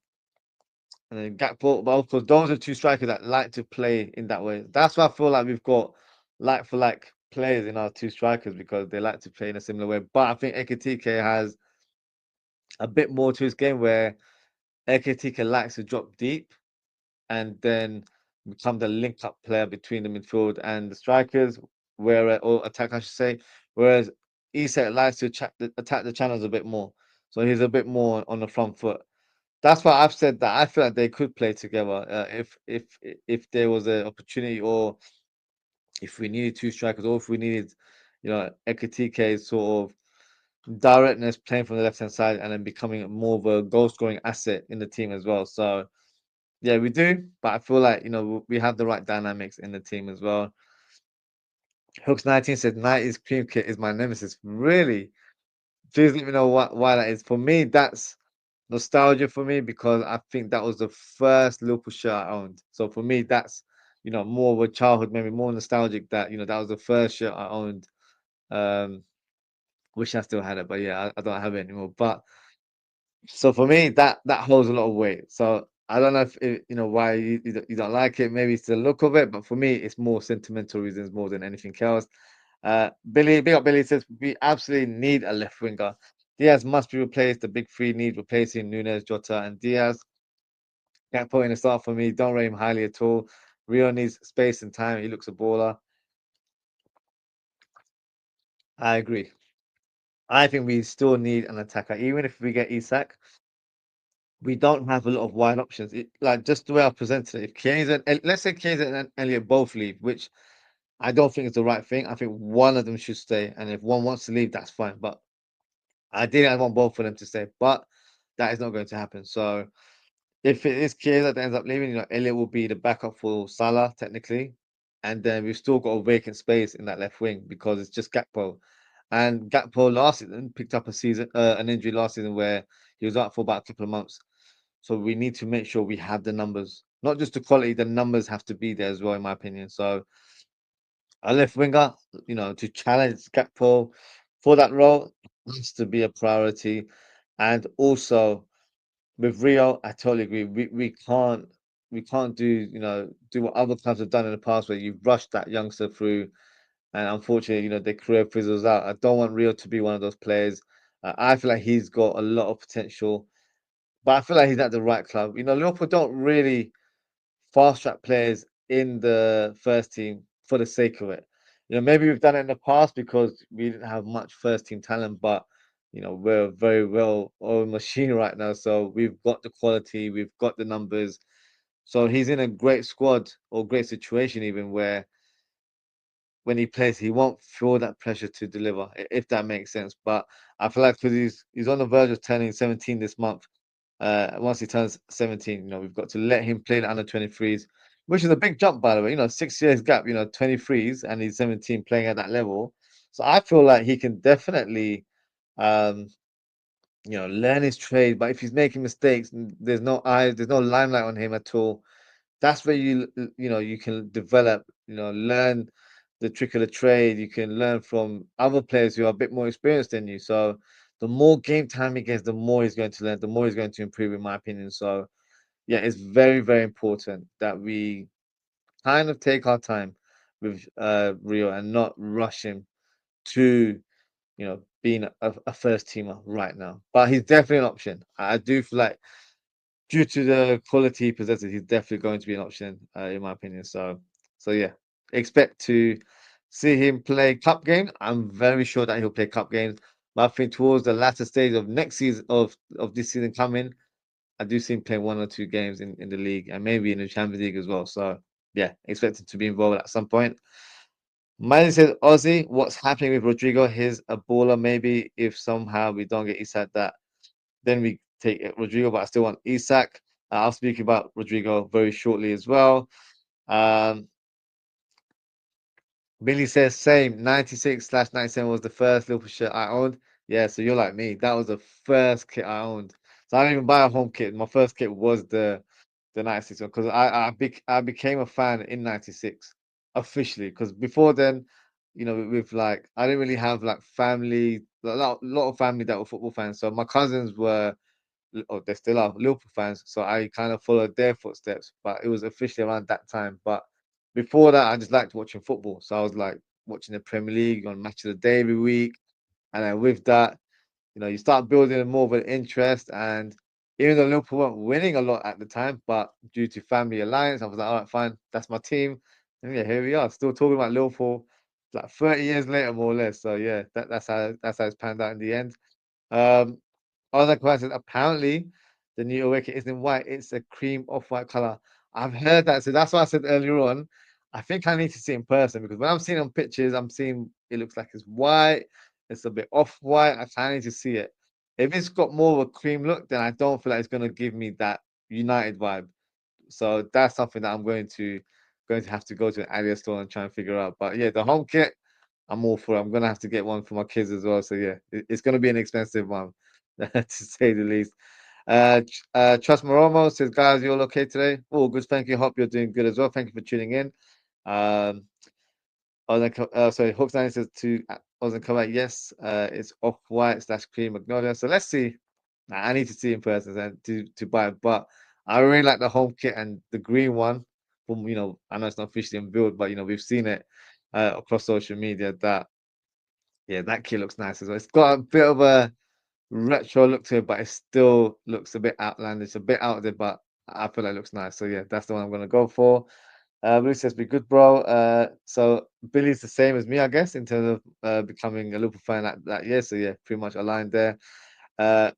and then Gakpo, but of course, those are two strikers that like to play in that way. That's why I feel like we've got like for like players in our two strikers because they like to play in a similar way. But I think Ekitike has a bit more to his game where Ekitike likes to drop deep and then become the link up player between the midfield and the strikers, where or attack, I should say. Whereas Isak likes to attack the channels a bit more, so he's a bit more on the front foot. That's why I've said that I feel like they could play together if there was an opportunity, or if we needed two strikers, or if we needed, Ekatike's sort of directness playing from the left hand side and then becoming more of a goal scoring asset in the team as well. So yeah, we do, but I feel like we have the right dynamics in the team as well. Hooks19 said 90s cream kit is my nemesis. Really? Please let me know why that is. For me, that's nostalgia for me because I think that was the first Liverpool shirt I owned. So for me, that's more of a childhood memory, more nostalgic that that was the first shirt I owned. Um, wish I still had it, but yeah, I don't have it anymore. But so for me, that holds a lot of weight. So I don't know if why you don't like it. Maybe it's the look of it, but for me, it's more sentimental reasons more than anything else. Billy, big up Billy says we absolutely need a left winger. Diaz must be replaced. The big three need replacing Nunez, Jota, and Diaz. Can't put in a start for me. Don't rate him highly at all. Rio needs space and time. He looks a baller. I agree. I think we still need an attacker, even if we get Isak. We don't have a lot of wide options. Like just the way I presented it, if Keynes and let's say Keynes and Elliot both leave, which I don't think is the right thing. I think one of them should stay, and if one wants to leave, that's fine. But ideally, I want both of them to stay, but that is not going to happen. So if it is Chiesa that ends up leaving, Elliot will be the backup for Salah technically, and then we've still got a vacant space in that left wing because it's just Gakpo. And Gakpo last season picked up an injury last season where he was out for about a couple of months. So we need to make sure we have the numbers, not just the quality. The numbers have to be there as well, in my opinion. So a left winger, to challenge Gakpo for that role has to be a priority, and also with Rio, I totally agree. We can't do what other clubs have done in the past where you've rushed that youngster through and unfortunately, their career fizzles out. I don't want Rio to be one of those players. I feel like he's got a lot of potential, but I feel like he's at the right club. Liverpool don't really fast track players in the first team for the sake of it. Maybe we've done it in the past because we didn't have much first team talent, but we're a very well oiled machine right now. So we've got the quality, we've got the numbers. So he's in a great squad or great situation, even where when he plays, he won't feel that pressure to deliver, if that makes sense. But I feel like because he's on the verge of turning 17 this month, once he turns 17, we've got to let him play the under 23s, which is a big jump, by the way. 6 years gap, 23s, and he's 17 playing at that level. So I feel like he can definitely, um, learn his trade. But if he's making mistakes, there's no eyes, there's no limelight on him at all. That's where you can develop, learn the trick of the trade. You can learn from other players who are a bit more experienced than you. So the more game time he gets, the more he's going to learn, the more he's going to improve, in my opinion. So yeah, it's very, very important that we kind of take our time with Rio and not rush him to, being a first teamer right now. But he's definitely an option. I do feel like due to the quality he possesses, he's definitely going to be an option, in my opinion. So yeah, expect to see him play cup games. I'm very sure that he'll play cup games. But I think towards the latter stage of next season of this season coming, I do see him playing one or two games in the league and maybe in the Champions League as well. So yeah, expect him to be involved at some point. Miley says, Aussie, what's happening with Rodrygo? He's a baller. Maybe if somehow we don't get Isak that. Then we take Rodrygo, but I still want Isak. I'll speak about Rodrygo very shortly as well. Um, Billy says same. 96/97 was the first Liverpool shirt I owned. Yeah, so you're like me. That was the first kit I owned. So I didn't even buy a home kit. My first kit was the 96 one because I became a fan in 96 officially. Because before then, with like I didn't really have like family, a lot of family that were football fans. So my cousins were or they still are Liverpool fans, so I kind of followed their footsteps. But it was officially around that time. But before that, I just liked watching football. So I was like watching the Premier League on Match of the Day every week, and then with that, you start building more of an interest. And even though Liverpool weren't winning a lot at the time, but due to family alliance, I was like, all right, fine, that's my team. And yeah, here we are, still talking about Liverpool, like 30 years later, more or less. So yeah, that's how it's panned out in the end. Um, Other questions. Apparently, the new away kit isn't white; it's a cream off-white color. I've heard that, so that's why I said earlier on. I think I need to see it in person because when I'm seeing it on pictures, I'm seeing it looks like it's white. It's a bit off-white. I kind of need to see it. If it's got more of a cream look, then I don't feel like it's gonna give me that United vibe. So that's something that I'm going to have to go to an Adidas store and try and figure out. But yeah, the home kit, I'm all for it. I'm gonna have to get one for my kids as well. So yeah, it's gonna be an expensive one, to say the least. Trust Moromo says, guys, you all okay today? Oh, good. Thank you. Hope you're doing good as well. Thank you for tuning in. Um, sorry, Hooks 9 says to Ozen come out. Yes, it's off white slash cream magnolia. So let's see. I need to see in person and to buy it. But I really like the home kit and the green one. From I know it's not officially unveiled, but we've seen it across social media. That kit looks nice as well. It's got a bit of a retro look to it, but it still looks a bit outlandish, a bit out there. But I feel like it looks nice. So yeah, that's the one I'm gonna go for. Blue says, "Be good, bro." So Billy's the same as me, I guess, in terms of becoming a Liverpool fan that year. So yeah, pretty much aligned there. Uh,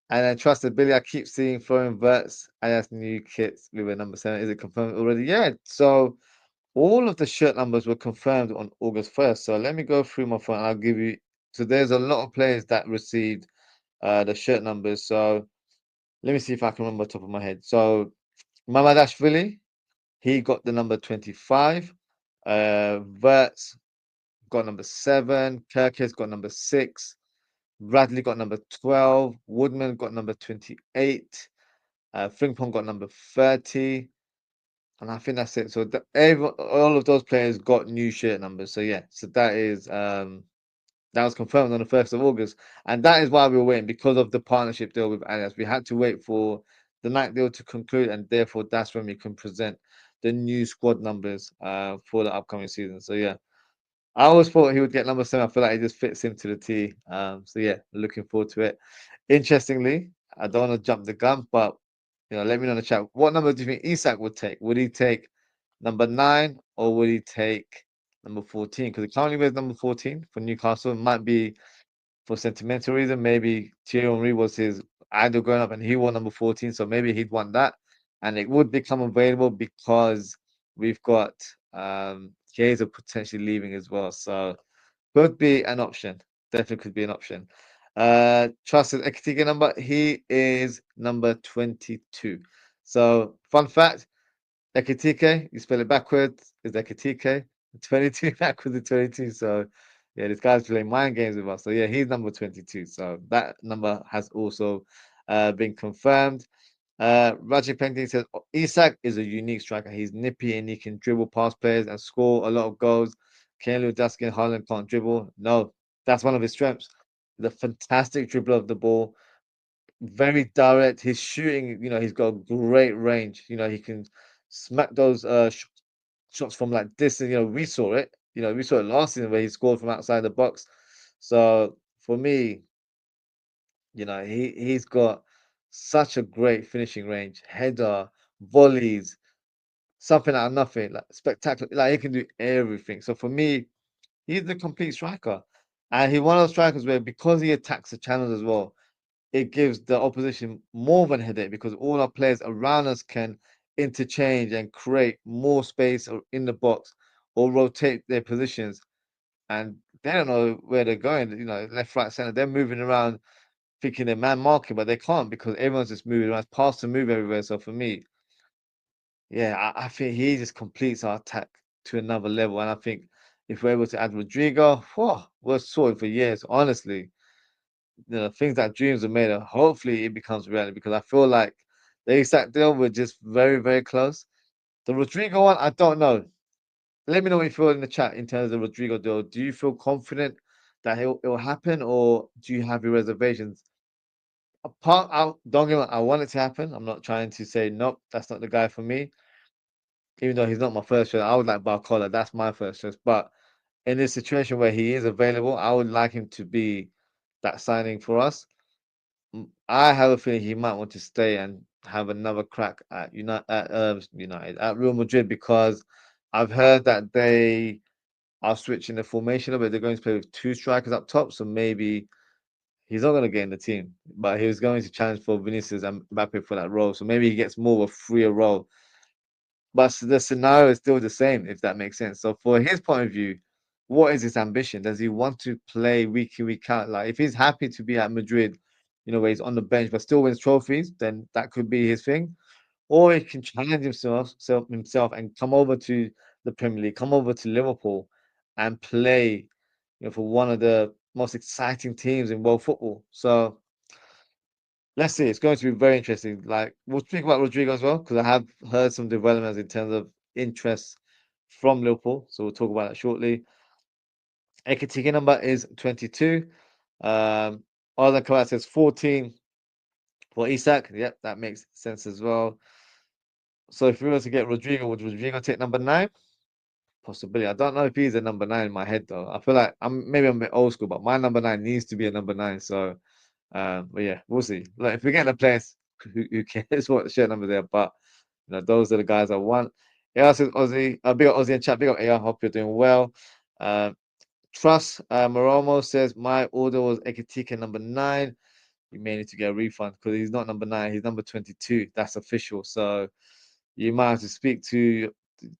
and then trusted Billy. I keep seeing Florian Wirtz and has new kits with a number 7. Is it confirmed already? Yeah. So all of the shirt numbers were confirmed on August 1st. So let me go through my phone. I'll give you. So there's a lot of players that received the shirt numbers. So let me see if I can remember top of my head. So Mamadashvili, he got the number 25. Verts got number 7. Kirkes got number 6. Bradley got number 12. Woodman got number 28. Frimpong got number 30. And I think that's it. So all of those players got new shirt numbers. So yeah, so that was confirmed on the 1st of August. And that is why we were waiting because of the partnership deal with Adidas. We had to wait for the night deal to conclude, and therefore that's when we can present the new squad numbers for the upcoming season. So yeah, I always thought he would get number 7. I feel like it just fits him to the T. So yeah, looking forward to it. Interestingly, I don't want to jump the gun, but let me know in the chat. What number do you think Isak would take? Would he take number 9 or would he take number 14? Because he currently wears number 14 for Newcastle. It might be for sentimental reason. Maybe Thierry Henry was his idol growing up and he wore number 14, so maybe he'd want that. And it would become available because we've got Chiesa potentially leaving as well. So could be an option. Definitely could be an option. Trusted Ekitike number. He is number 22. So fun fact, Ekitike, you spell it backwards, is Ekitike. 22 backwards is 22. So yeah, this guy's playing mind games with us. So yeah, he's number 22. So that number has also been confirmed. Rajiv Painting says Isak is a unique striker. He's nippy and he can dribble past players and score a lot of goals. Ken Duskin Holland can't dribble. No, that's one of his strengths. The fantastic dribble of the ball, very direct. His shooting, he's got great range. He can smack those shots from like distance. We saw it. We saw it last season where he scored from outside the box. So for me, he's got such a great finishing range, header, volleys, something out of nothing, like spectacular. Like he can do everything. So for me, he's the complete striker, and he's one of those strikers where because he attacks the channels as well, it gives the opposition more of a headache because all our players around us can interchange and create more space in the box or rotate their positions, and they don't know where they're going. Left, right, center. They're moving around thinking they're man market, but they can't because everyone's just moving around, pass to move everywhere. So for me, yeah, I think he just completes our attack to another level. And I think if we're able to add Rodrygo, whew, we're sorted for years. Honestly, things that dreams are made of. Hopefully, it becomes reality because I feel like the Isak deal we're just very, very close. The Rodrygo one, I don't know. Let me know what you feel in the chat in terms of Rodrygo deal. Do you feel confident that it'll happen, or do you have your reservations? Don't get me wrong, I want it to happen. I'm not trying to say nope, that's not the guy for me. Even though he's not my first choice, I would like Barcola. That's my first choice. But in this situation where he is available, I would like him to be that signing for us. I have a feeling he might want to stay and have another crack at United at Real Madrid because I've heard that they are switching the formation a bit. They're going to play with two strikers up top, so maybe he's not going to get in the team, but he was going to challenge for Vinicius and Mbappe for that role. So maybe he gets more of a freer role. But the scenario is still the same, if that makes sense. So for his point of view, what is his ambition? Does he want to play week in, week out? Like if he's happy to be at Madrid, where he's on the bench but still wins trophies, then that could be his thing. Or he can challenge himself and come over to the Premier League, come over to Liverpool and play, for one of the most exciting teams in world football. So let's see. It's going to be very interesting. Like we'll speak about Rodrigo as well because I have heard some developments in terms of interest from Liverpool. So we'll talk about that shortly. Ekatike number is 22. Arne Slot says 14 for Isak. Yep, that makes sense as well. So if we were to get Rodrigo, would Rodrigo take number 9? Possibility. I don't know if he's a number 9 in my head though. I feel like I'm a bit old school, but my number 9 needs to be a number 9. So but yeah, we'll see. Like if we get the players, who cares what shirt number there? But those are the guys I want. Yeah, says Aussie. Big up Aussie and chat. Big up AR. Hope you're doing well. Trust Moromo says my order was Ekitika number 9. You may need to get a refund because he's not number 9. He's number 22. That's official. So you might have to speak to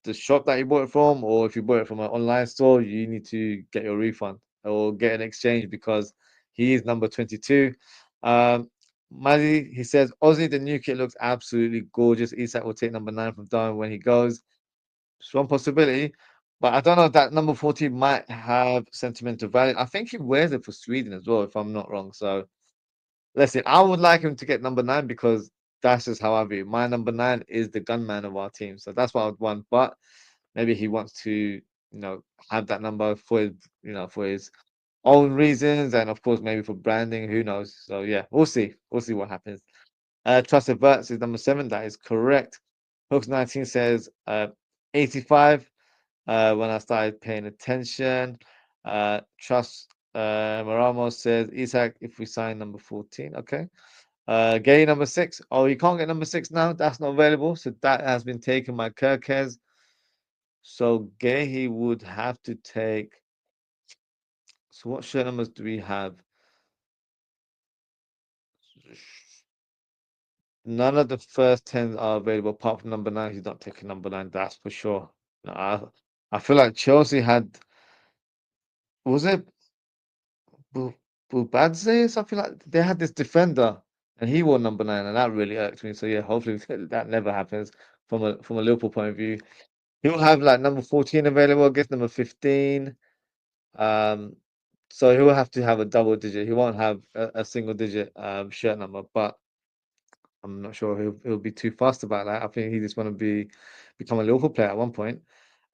the shop that you bought it from, or if you bought it from an online store, you need to get your refund or get an exchange because he is number 22. Mazzy, he says, Aussie, the new kit looks absolutely gorgeous. Isak will take number 9 from Darwin when he goes. It's one possibility, but I don't know if that number 14 might have sentimental value. I think he wears it for Sweden as well, if I'm not wrong. So let's see. I would like him to get number 9 because that's just how I view it. My number 9 is the gunman of our team. So that's what I would want. But maybe he wants to, have that number for his own reasons, and of course maybe for branding. Who knows? So yeah, we'll see. We'll see what happens. Trusted Verts is number 7. That is correct. Hooks 19 says 85. When I started paying attention. Trust Maramo says Isak if we sign number 14. Okay. Guehi number 6. Oh, you can't get number 6 now. That's not available. So that has been taken by Kirkes. So Guehi would have to take. So what shirt numbers do we have? None of the first 10 are available apart from number 9. He's not taking number 9. That's for sure. No, I feel like Chelsea had. Was it Bu- Bubadze, something like they had this defender and he wore number 9, and that really irked me. So yeah, hopefully that never happens from a Liverpool point of view. He'll have like number 14 available, I guess number 15. Um, so he'll have to have a double digit. He won't have a single digit shirt number, but I'm not sure he'll be too fast about that. I think he just want to become a Liverpool player at one point.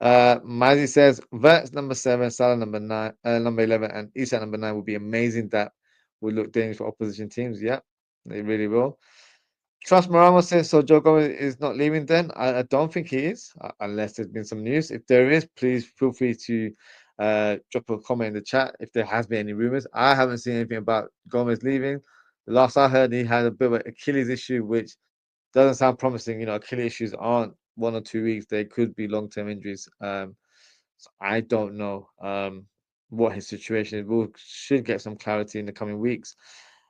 Mazzy says Verts number 7, Salah number 9, number 11, and Isak number 9 would be amazing. That would look dangerous for opposition teams. Yeah, they really will. Trust Maramo says so. Joe Gomez is not leaving. Then I don't think he is, unless there's been some news. If there is, please feel free to drop a comment in the chat if there has been any rumors. I haven't seen anything about Gomez leaving. The last I heard, he had a bit of an Achilles issue, which doesn't sound promising. Achilles issues aren't 1 or 2 weeks; they could be long-term injuries. So I don't know what his situation is. We should get some clarity in the coming weeks.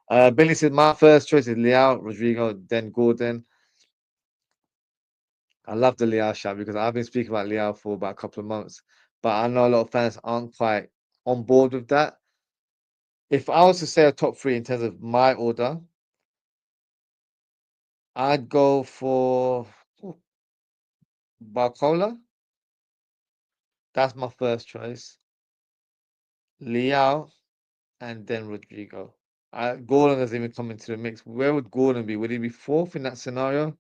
Billy said my first choice is Liao, Rodrygo, then Gordon. I love the Liao shout because I've been speaking about Liao for about a couple of months, but I know a lot of fans aren't quite on board with that. If I was to say a top three in terms of my order, I'd go for Barcola. That's my first choice. Liao and then Rodrygo. Gordon doesn't even come into the mix. Where would Gordon be? Would he be fourth in that scenario?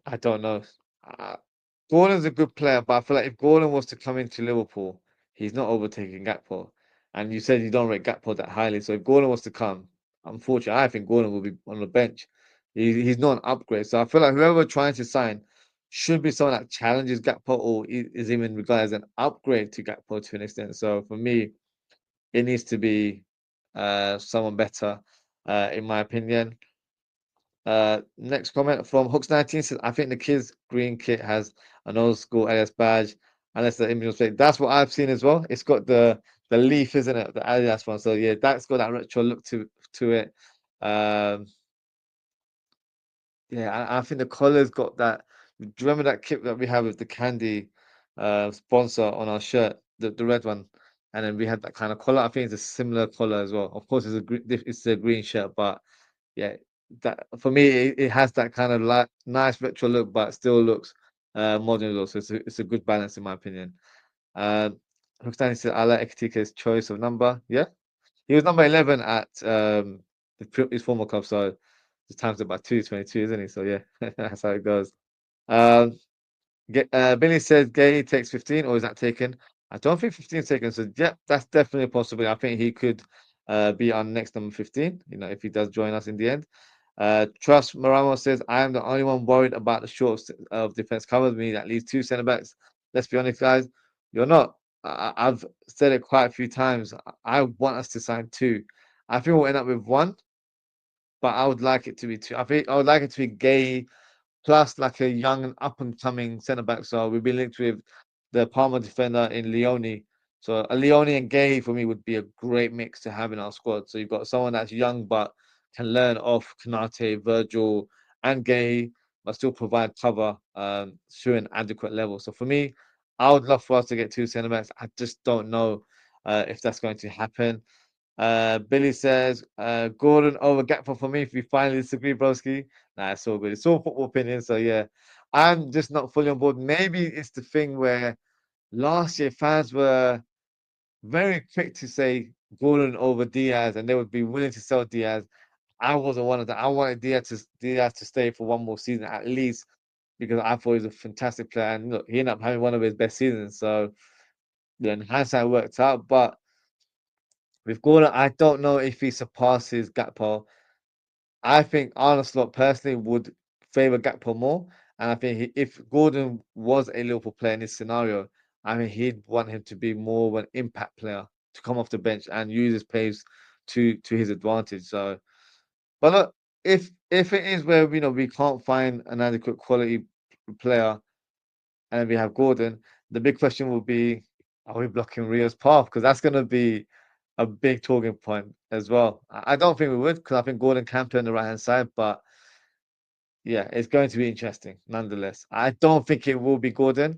I don't know. Uh, Gordon's a good player, but I feel like if Gordon was to come into Liverpool, he's not overtaking Gakpo. And you said you don't rate Gakpo that highly. So if Gordon was to come, unfortunately, I think Gordon will be on the bench. He's not an upgrade. So I feel like whoever we're trying to sign should be someone that challenges Gakpo or is even regarded as an upgrade to Gakpo to an extent. So for me, it needs to be someone better, in my opinion. Next comment from Hooks19 says, I think the kids' green kit has an old school AS badge, unless the image was fake. That's what I've seen as well. It's got the leaf, isn't it? The Adidas one. So yeah, that's got that retro look to it. Um, yeah, I think the collar's got that. Do you remember that kit that we have with the candy sponsor on our shirt, the red one? And then we had that kind of collar. I think it's a similar collar as well. Of course, it's a green shirt, but yeah, that for me it has that kind of like nice retro look, but still looks modern look. So it's a good balance in my opinion. Roxanne said I like Ekitika's choice of number. Yeah, he was number 11 at his former club, so the times about 222, isn't he? So yeah, that's how it goes. Um, Billy says Guehi takes 15, or is that taken? I don't think 15 is taken. So yeah, that's definitely a possibility. I think he could be our next number 15, if he does join us in the end. Trust Maramo says, I am the only one worried about the short of defense covers me that leaves two centre backs. Let's be honest, guys, you're not. I've said it quite a few times. I want us to sign two. I think we'll end up with one, but I would like it to be two. I think I would like it to be Gay plus like a young and up and coming centre back. So we've been linked with the Parma defender in Leone. So a Leone and Gay for me would be a great mix to have in our squad. So you've got someone that's young but can learn off Konate, Virgil, and Gay, but still provide cover to an adequate level. So for me, I would love for us to get two centre backs. I just don't know if that's going to happen. Billy says, Gordon over Gakpo for me if we finally disagree, broski. Nah, it's all good. It's all football opinion. So, yeah, I'm just not fully on board. Maybe it's the thing where last year fans were very quick to say Gordon over Diaz and they would be willing to sell Diaz. I wasn't one of them. I wanted Diaz to stay for one more season at least because I thought he was a fantastic player. And look, he ended up having one of his best seasons. So, yeah, in hindsight, it worked out. But with Gordon, I don't know if he surpasses Gakpo. I think Arne Slot personally would favour Gakpo more, and I think if Gordon was a Liverpool player in this scenario, I mean he'd want him to be more of an impact player to come off the bench and use his pace to his advantage. So, but look, if it is where we can't find an adequate quality player and we have Gordon, the big question will be, are we blocking Rio's path? Because that's going to be a big talking point as well. I don't think we would, because I think Gordon can play on the right hand side, but yeah, it's going to be interesting nonetheless. I don't think it will be Gordon.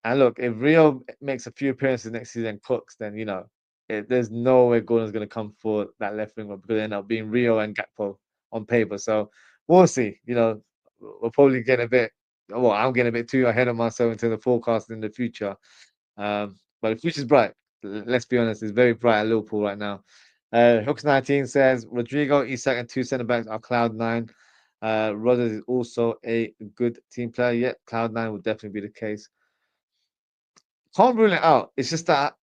And look, if Rio makes a few appearances next season and cooks, then there's no way Gordon's going to come for that left wing because they end up being Rio and Gakpo on paper. So we'll see. We'll probably get a bit. Well, I'm getting a bit too ahead of myself into the forecast in the future. But the future's bright. Let's be honest, it's very bright at Liverpool right now. Hooks19 says Rodrygo, Isak, and two centre backs are Cloud9. Rodgers is also a good team player. Yeah, Cloud9 would definitely be the case. Can't rule it out. It's just that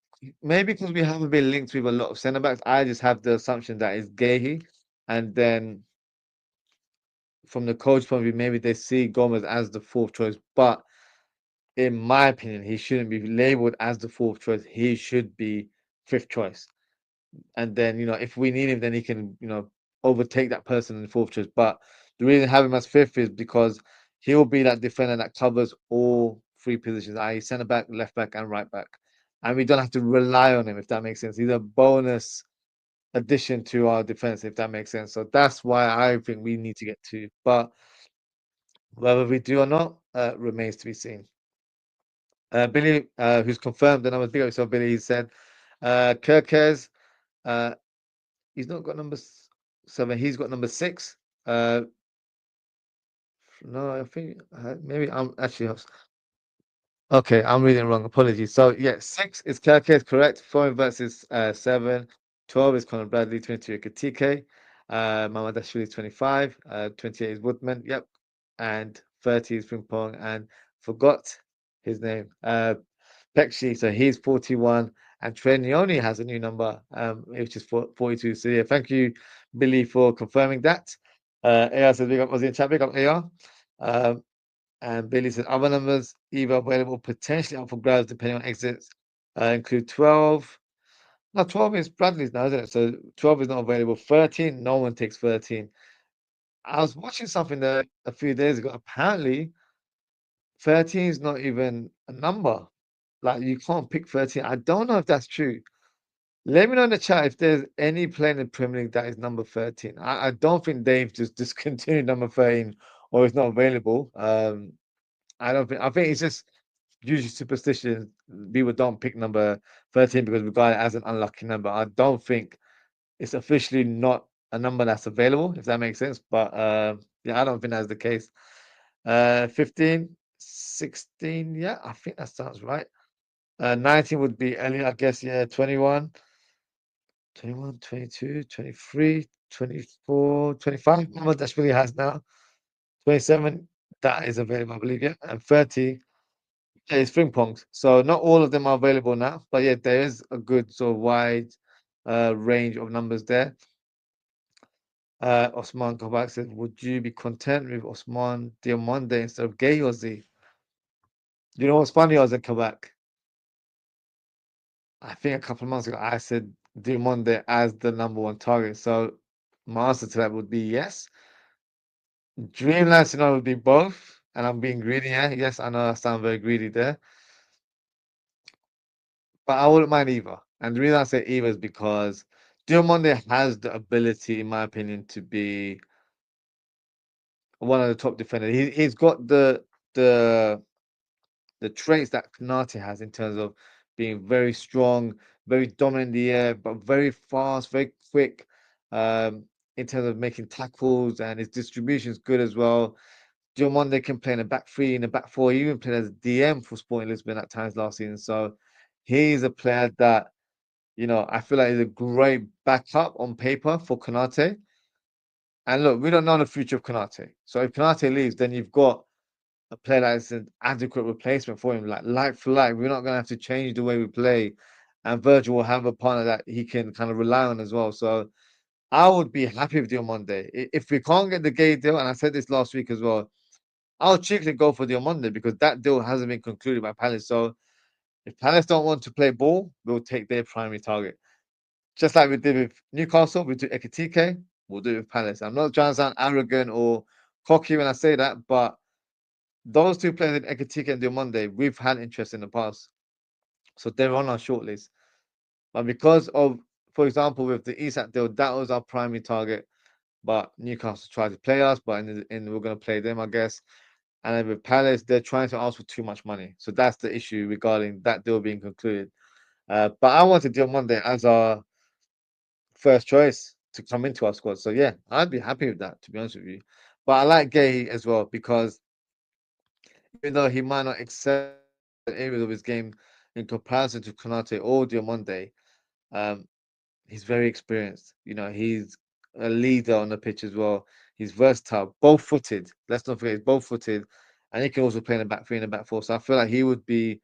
maybe because we haven't been linked with a lot of centre backs, I just have the assumption that it's Guehi, and then from the coach point of view, maybe they see Gomez as the fourth choice. But in my opinion, he shouldn't be labelled as the fourth choice. He should be fifth choice. And then, if we need him, then he can, overtake that person in the fourth choice. But the reason I have him as fifth is because he'll be that defender that covers all three positions, i.e., centre back, left back, and right back. And we don't have to rely on him, if that makes sense. He's a bonus addition to our defense, if that makes sense. So that's why I think we need to get two. But whether we do or not remains to be seen. Billy, who's confirmed the numbers, big up yourself, Billy, he said, Kirkez, uh, he's not got seven. He's got number six. Uh, no, I think maybe I'm actually okay. I'm reading wrong. Apologies. So yeah, six is Kirkez, correct. Four versus seven. 12 is Conor Bradley. 22 is Katike. Mamadashvili is 25. 28 is Woodman. Yep. And 30 is Ping and forgot his name. Pekshi, so he's 41, and Trenioni has a new number, which is 42. So yeah, thank you, Billy, for confirming that. AR says big up Aussie and chat, big up AR. And Billy says other numbers either available potentially up for grabs depending on exits. Include 12. No, 12 is Bradley's now, isn't it? So 12 is not available. 13, no one takes 13. I was watching something there a few days ago. Apparently, 13 is not even a number. Like you can't pick 13. I don't know if that's true. Let me know in the chat if there's any player in the Premier League that is number 13. I don't think they've just discontinued number 13 or it's not available. I don't think I think it's just usually superstition. People don't pick number 13 because we got it as an unlucky number. I don't think it's officially not a number that's available, if that makes sense. But yeah, I don't think that's the case. 15, 16, yeah, I think that sounds right. 19 would be Elliot, I guess, yeah, 21, 21, 22, 23, 24, 25. Muhammad Dashvili has now. 27, that is available, I believe, yeah. And 30, yeah, it's Spring Pongs. So not all of them are available now, but yeah, there is a good sort of wide range of numbers there. Osman Kabak said, would you be content with Osman Diomande instead of Gay or Z? You know what's funny, Osman Kabak? I think a couple of months ago, I said Diomande as the number one target. So my answer to that would be yes. Dreamland scenario would be both. And I'm being greedy, yeah. Yes, I know I sound very greedy there. But I wouldn't mind either. And the reason I say either is because Diomande has the ability, in my opinion, to be one of the top defenders. He's got the the traits that Konate has in terms of being very strong, very dominant in the air, but very fast, very quick, in terms of making tackles, and his distribution is good as well. Diomande can play in a back three, in a back four. He even played as a DM for Sporting Lisbon at times last season. So he's a player that, I feel like is a great backup on paper for Konate. And look, we don't know the future of Konate. So if Konate leaves, then you've got a player that is an adequate replacement for him, like for like. We're not gonna have to change the way we play, and Virgil will have a partner that he can kind of rely on as well. So I would be happy with Diomande. If we can't get the Gay deal, and I said this last week as well, I'll cheaply go for Diomande because that deal hasn't been concluded by Palace. So if Palace don't want to play ball, we'll take their primary target. Just like we did with Newcastle, we do Ekitike, we'll do it with Palace. I'm not trying to sound arrogant or cocky when I say that, but those two players in Ekitike and Diomande, we've had interest in the past. So they're on our shortlist. But because of, for example, with the Isak deal, that was our primary target. But Newcastle tried to play us, but we're going to play them, I guess. And then with Palace, they're trying to ask for too much money. So that's the issue regarding that deal being concluded. But I wanted Diomande as our first choice to come into our squad. So yeah, I'd be happy with that, to be honest with you. But I like Gay as well because even though he might not excel in areas of his game in comparison to Konate or Diomande, um, he's very experienced. He's a leader on the pitch as well. He's versatile, both footed. Let's not forget he's both footed, and he can also play in the back three and the back four. So I feel like he would be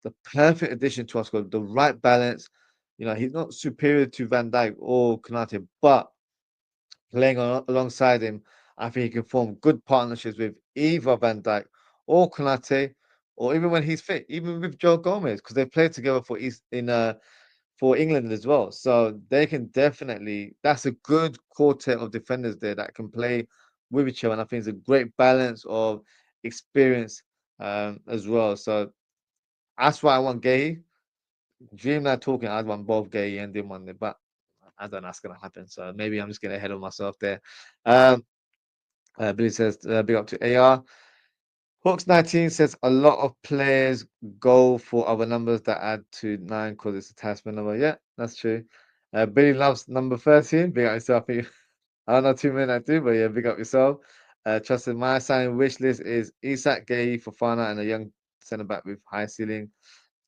the perfect addition to our squad, the right balance. He's not superior to Van Dijk or Konate, but playing alongside him, I think he can form good partnerships with either Van Dijk or Konate, or even when he's fit, even with Joe Gomez, because they played together for England as well. So they can definitely. That's a good quartet of defenders there that can play with each other, and I think it's a great balance of experience as well. So that's why I want Guehi. Dreamland talking, I'd want both Guehi and Diomande, but I don't know that's gonna happen. So maybe I'm just getting ahead of myself there. Billy says, big up to AR. Hawks 19 says a lot of players go for other numbers that add to 9 because it's a attachment number. Yeah, that's true. Billy loves number 13. Big up yourself. I don't know too many that do, but yeah, big up yourself. Trusted my signing wish list is Isak, Guehi, Fofana, and a young centre back with high ceiling.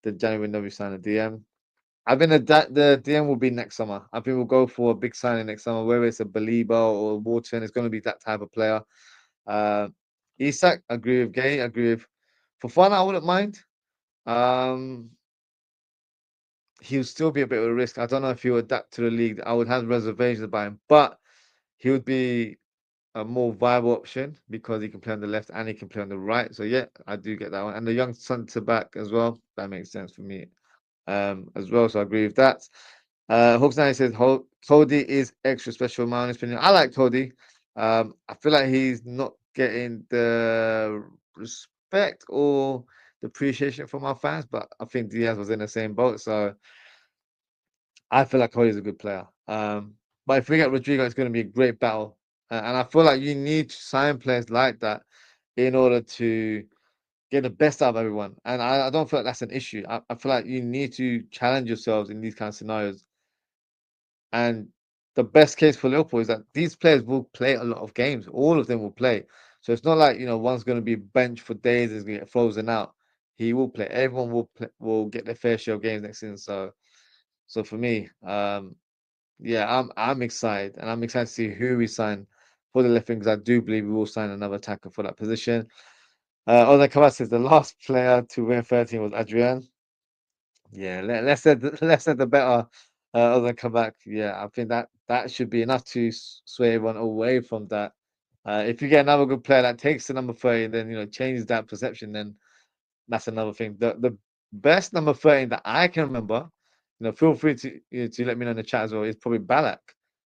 The January window we sign a DM. I think the DM will be next summer. I think we'll go for a big signing next summer, whether it's a Baliba or Morton. It's going to be that type of player. Uh, Isak, agree with Gay, agree with Fofana. I wouldn't mind. Um, he'll still be a bit of a risk. I don't know if he'll adapt to the league. I would have reservations about him, but he would be a more viable option because he can play on the left and he can play on the right. So yeah, I do get that one. And the young centre back as well. That makes sense for me. As well. So I agree with that. Hawks 9 says Cody is extra special in my opinion. I like Cody. I feel like he's not getting the respect or the appreciation from our fans, but I think Diaz was in the same boat. So I feel like Cody's a good player. But if we get Rodrygo, it's going to be a great battle. And I feel like you need to sign players like that in order to get the best out of everyone. And I don't feel like that's an issue. I feel like you need to challenge yourselves in these kind of scenarios. And the best case for Liverpool is that these players will play a lot of games. All of them will play. So it's not like, one's going to be benched for days, is going to get frozen out. He will play. Everyone will get their fair share of games next season. So for me, yeah, I'm excited, and I'm excited to see who we sign for the left wing because I do believe we will sign another attacker for that position. Ozen Kabas says the last player to win 13 was Adrian. Yeah, let's say let's say the better other than come back. Yeah, I think that should be enough to sway everyone away from that. If you get another good player that takes the number 30, then changes that perception, then that's another thing. The best number 13 that I can remember, feel free to let me know in the chat as well, is probably Balak.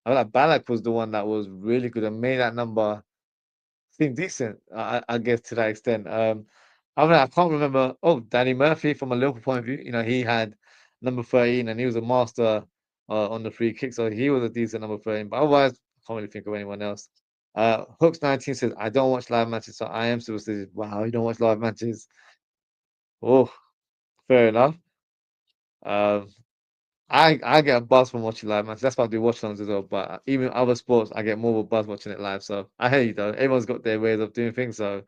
I feel like Balak was the one that was really good and made that number seem decent, I guess to that extent. I can't remember. Oh, Danny Murphy from a Liverpool point of view, he had number 13 and he was a master on the free kick, so he was a decent number 13. But otherwise, I can't really think of anyone else. Hooks 19 says, I don't watch live matches, so I am superstitious. Wow, you don't watch live matches? Oh, fair enough. Um, I get a buzz from watching live matches. That's why I do watch songs as well. But even other sports, I get more of a buzz watching it live. So I hear you though. Everyone's got their ways of doing things. Um,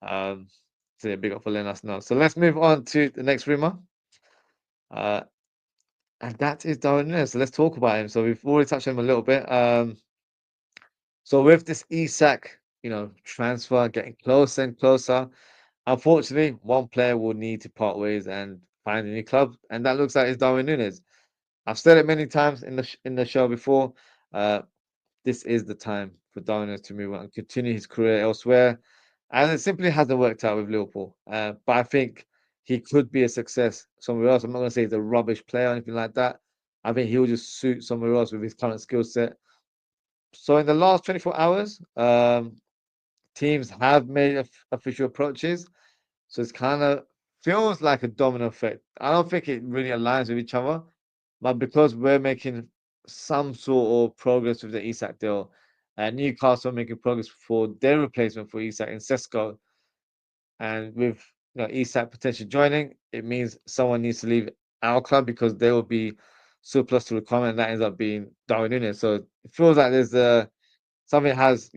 so yeah, big up for letting us know. So let's move on to the next rumor. Uh, and that is Darwin Nunez. So let's talk about him. So we've already touched on him a little bit. So with this Isak, transfer getting closer and closer, unfortunately, one player will need to part ways and find a new club, and that looks like it's Darwin Nunez. I've said it many times in the show before. Uh, this is the time for Darwin to move on and continue his career elsewhere. And it simply hasn't worked out with Liverpool. But I think he could be a success somewhere else. I'm not going to say he's a rubbish player or anything like that. I think he'll just suit somewhere else with his current skill set. So in the last 24 hours, teams have made official approaches. So it's kind of feels like a domino effect. I don't think it really aligns with each other, but because we're making some sort of progress with the Isak deal, and Newcastle are making progress for their replacement for Isak in Sesko, and with Isak potentially joining, it means someone needs to leave our club because they will be surplus to requirement, and that ends up being Darwin Nunez. So it feels like there's something has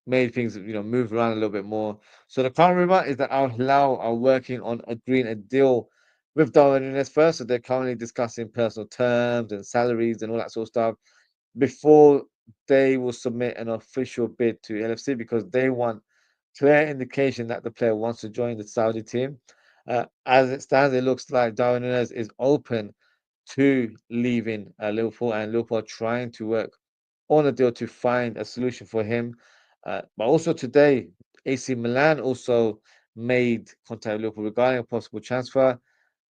made things move around a little bit more. So the current rumor is that Al Hilal are working on agreeing a deal with Darwin Nunez first. So they're currently discussing personal terms and salaries and all that sort of stuff before they will submit an official bid to LFC because they want clear indication that the player wants to join the Saudi team. As it stands, it looks like Darwin Nunez is open to leaving Liverpool, and Liverpool are trying to work on a deal to find a solution for him. But also today, AC Milan also made contact with Liverpool regarding a possible transfer.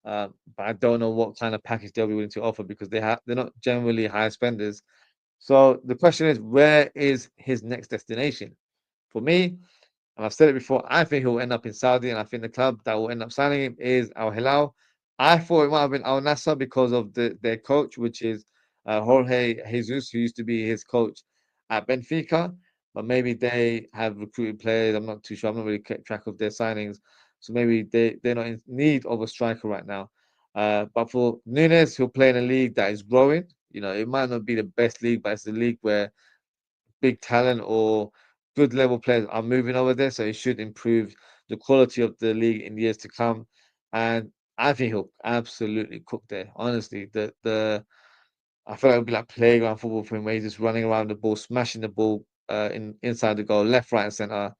But I don't know what kind of package they'll be willing to offer because they're not generally high spenders. So the question is, where is his next destination? For me, and I've said it before, I think he'll end up in Saudi, and I think the club that will end up signing him is Al Hilal. I thought it might have been Al Nassr because of their coach, which is Jorge Jesus, who used to be his coach at Benfica. but maybe they have recruited players. I'm not too sure. I'm not really kept track of their signings, so maybe they're not in need of a striker right now. But for Nunez, he'll play in a league that is growing. It might not be the best league, but it's a league where big talent or good level players are moving over there, so it should improve the quality of the league in years to come. And I think he'll absolutely cook there. Honestly, the I feel like it'll be like playground football for him, where he's just running around the ball, smashing the ball inside the goal, left, right, and center.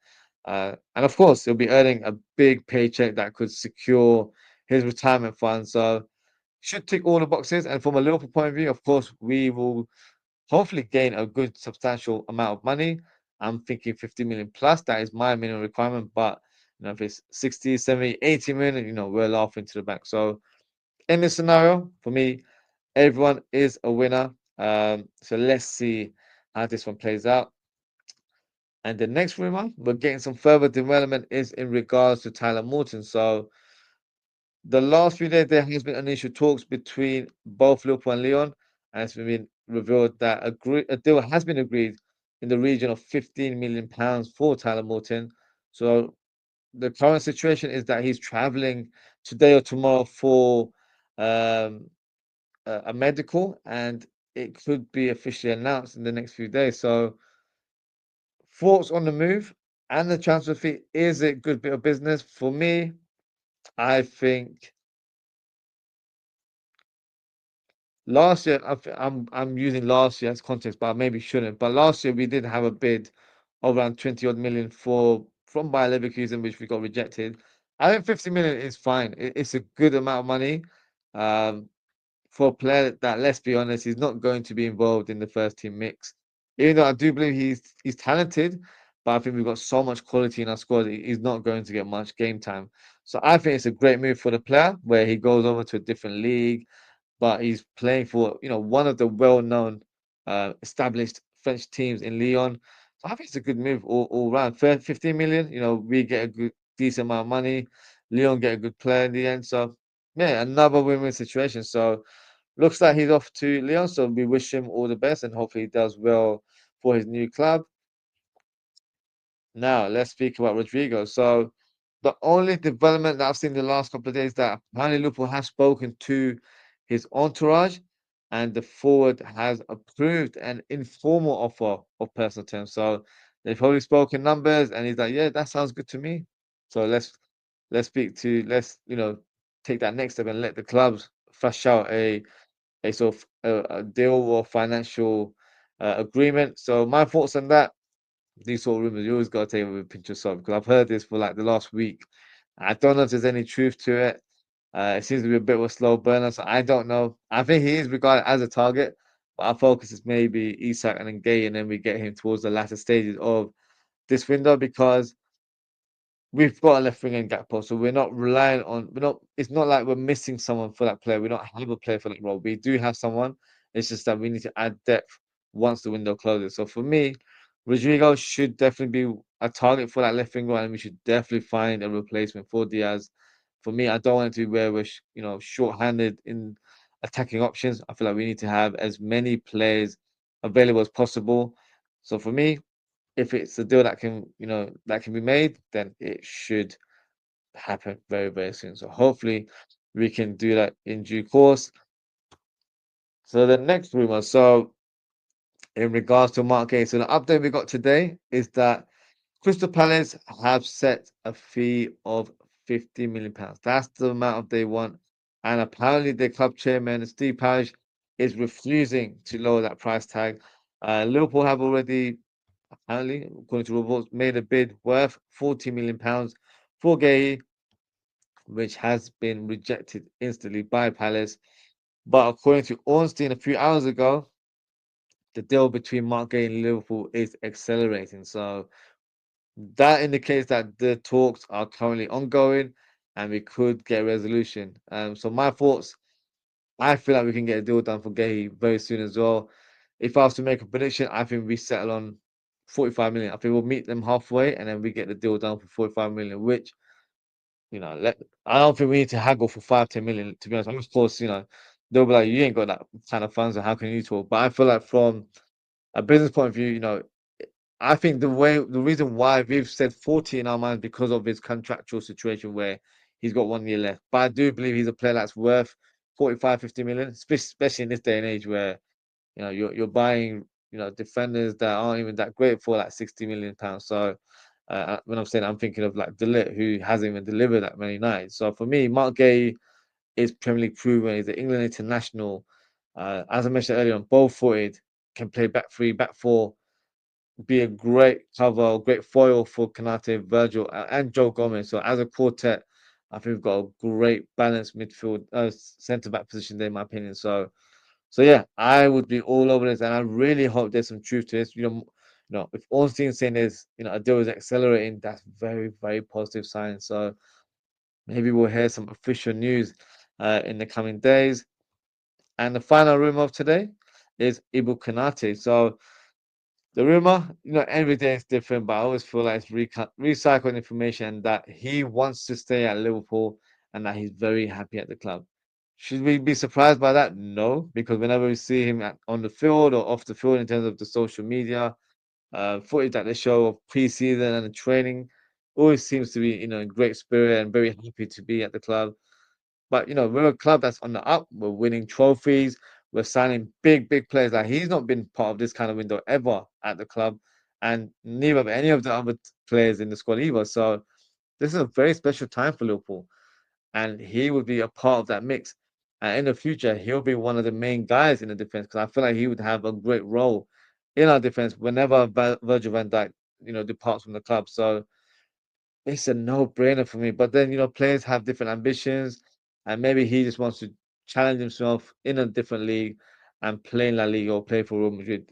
And of course, he'll be earning a big paycheck that could secure his retirement fund. So should tick all the boxes. And from a Liverpool point of view, of course, we will hopefully gain a good substantial amount of money. I'm thinking 50 million plus. That is my minimum requirement. But if it's 60, 70, 80 million, we're laughing to the bank. So in this scenario, for me, everyone is a winner. So let's see how this one plays out. And the next rumor, we're getting some further development is in regards to Tyler Morton. So the last few days, there has been initial talks between both Liverpool and Lyon, and it's been revealed that a deal has been agreed in the region of £15 million for Tyler Morton. So the current situation is that he's traveling today or tomorrow for um, a medical, and it could be officially announced in the next few days. So thoughts on the move and the transfer fee? Is it good bit of business for me? I think last year, I'm using last year as context, but I maybe shouldn't. But last year we did have a bid of around 20 odd million from Bayer Leverkusen, which we got rejected. I think 50 million is fine. It's a good amount of money. Um, for a player that, let's be honest, he's not going to be involved in the first team mix. Even though I do believe he's talented, but I think we've got so much quality in our squad, he's not going to get much game time. So I think it's a great move for the player where he goes over to a different league, but he's playing for one of the well-known, established French teams in Lyon. So I think it's a good move all round. 15 million, we get a good decent amount of money. Lyon get a good player in the end. So yeah, another win-win situation. So looks like he's off to Lyon. So we wish him all the best and hopefully he does well for his new club. Now, let's speak about Rodrygo. So, the only development that I've seen in the last couple of days that apparently Liverpool has spoken to his entourage, and the forward has approved an informal offer of personal terms. So, they've probably spoken numbers, and he's like, "Yeah, that sounds good to me." So let's take that next step and let the clubs flesh out a sort of a deal or financial agreement. So, my thoughts on that, these sort of rumors, you always got to take it with a pinch of salt because I've heard this for like the last week. I don't know if there's any truth to it. It seems to be a bit of a slow burner, so I don't know. I think he is regarded as a target, but our focus is maybe Isak and then Guehi, and then we get him towards the latter stages of this window because we've got a left wing and Gakpo, so we're not relying on. We're not. It's not like we're missing someone for that player. We don't have a player for that role. We do have someone. It's just that we need to add depth once the window closes. So for me, Rodrigo should definitely be a target for that left wing role, and we should definitely find a replacement for Diaz. For me, I don't want it to be where we're short-handed in attacking options. I feel like we need to have as many players available as possible. So for me, if it's a deal that can be made, then it should happen very, very soon. So hopefully we can do that in due course. So the next rumor, so in regards to Marc Guehi, so the update we got today is that Crystal Palace have set a fee of £50 million. That's the amount they want. And apparently the club chairman, Steve Parish, is refusing to lower that price tag. Liverpool have already, apparently, according to reports, made a bid worth £40 million for Guehi, which has been rejected instantly by Palace. But according to Ornstein a few hours ago, the deal between Mark Guehi and Liverpool is accelerating. So that indicates that the talks are currently ongoing and we could get a resolution. So my thoughts, I feel like we can get a deal done for Guehi very soon as well. If I was to make a prediction, I think we settle on 45 million. I think we'll meet them halfway and then we get the deal done for 45 million, which, I don't think we need to haggle for 5, 10 million, to be honest. Of course, they'll be like, you ain't got that kind of funds, and how can you talk? But I feel like from a business point of view, I think the reason why we've said 40 in our minds because of his contractual situation where he's got 1 year left. But I do believe he's a player that's worth 45, 50 million, especially in this day and age where you're buying defenders that aren't even that great for like 60 million pounds. So when I'm saying I'm thinking of like Delit, who hasn't even delivered that many nights. So for me, Marc Guehi is Premier League proven. He's an England international. As I mentioned earlier, on both footed, can play back three, back four, be a great cover, great foil for Konate, Virgil, and Joe Gomez. So as a quartet, I think we've got a great balanced midfield, centre back position there, in my opinion. So yeah, I would be all over this, and I really hope there's some truth to this. If Ornstein's saying is, a deal is accelerating, that's very, very positive sign. So maybe we'll hear some official news in the coming days. And the final rumor of today is Ibou Konate. So the rumor, every day is different, but I always feel like it's recycled information that he wants to stay at Liverpool and that he's very happy at the club. Should we be surprised by that? No, because whenever we see him on the field or off the field in terms of the social media, footage that they show of pre-season and the training, always seems to be, in great spirit and very happy to be at the club. But we're a club that's on the up. We're winning trophies. We're signing big, big players. Like he's not been part of this kind of window ever at the club, and neither of any of the other players in the squad either. So this is a very special time for Liverpool, and he would be a part of that mix. And in the future, he'll be one of the main guys in the defense because I feel like he would have a great role in our defense whenever Virgil van Dijk, departs from the club. So it's a no-brainer for me. But then, players have different ambitions, and maybe he just wants to challenge himself in a different league and play in La Liga or play for Real Madrid,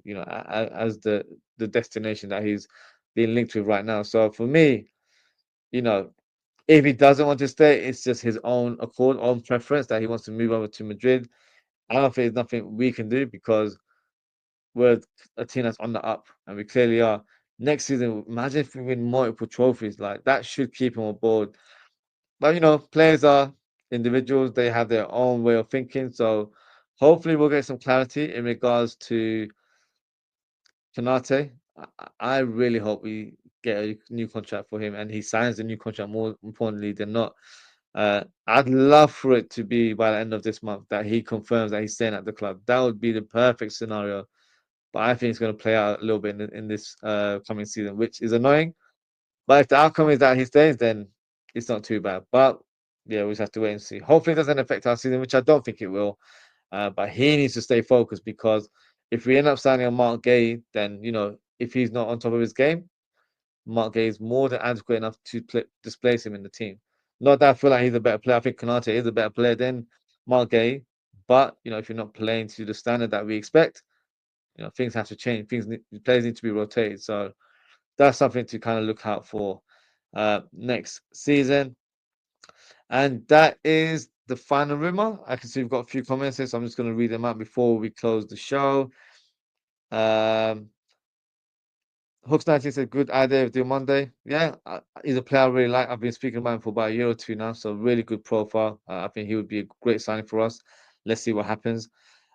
as the destination that he's being linked with right now. So for me, you know, if he doesn't want to stay, it's just his own accord, own preference that he wants to move over to Madrid. I don't think there's nothing we can do because we're a team that's on the up, and we clearly are. Next season, imagine if we win multiple trophies, like that should keep him on board. But players are individuals; they have their own way of thinking. So hopefully, we'll get some clarity in regards to Konate. I really hope we get a new contract for him, and he signs a new contract. More importantly than not, I'd love for it to be by the end of this month that he confirms that he's staying at the club. That would be the perfect scenario. But I think it's going to play out a little bit in this coming season, which is annoying. But if the outcome is that he stays, then it's not too bad. But yeah, we just have to wait and see. Hopefully, it doesn't affect our season, which I don't think it will. But he needs to stay focused because if we end up signing a Marc Guehi, then if he's not on top of his game, Marc Guehi is more than adequate enough to displace him in the team. Not that I feel like he's a better player. I think Konate is a better player than Marc Guehi. But if you're not playing to the standard that we expect, things have to change. Players need to be rotated. So that's something to kind of look out for next season. And that is the final rumor. I can see we've got a few comments here, so I'm just going to read them out before we close the show. Um, Hooks 19 said, good idea of doing Monday. Yeah, he's a player I really like. I've been speaking about him for about a year or two now, so really good profile. I think he would be a great signing for us. Let's see what happens.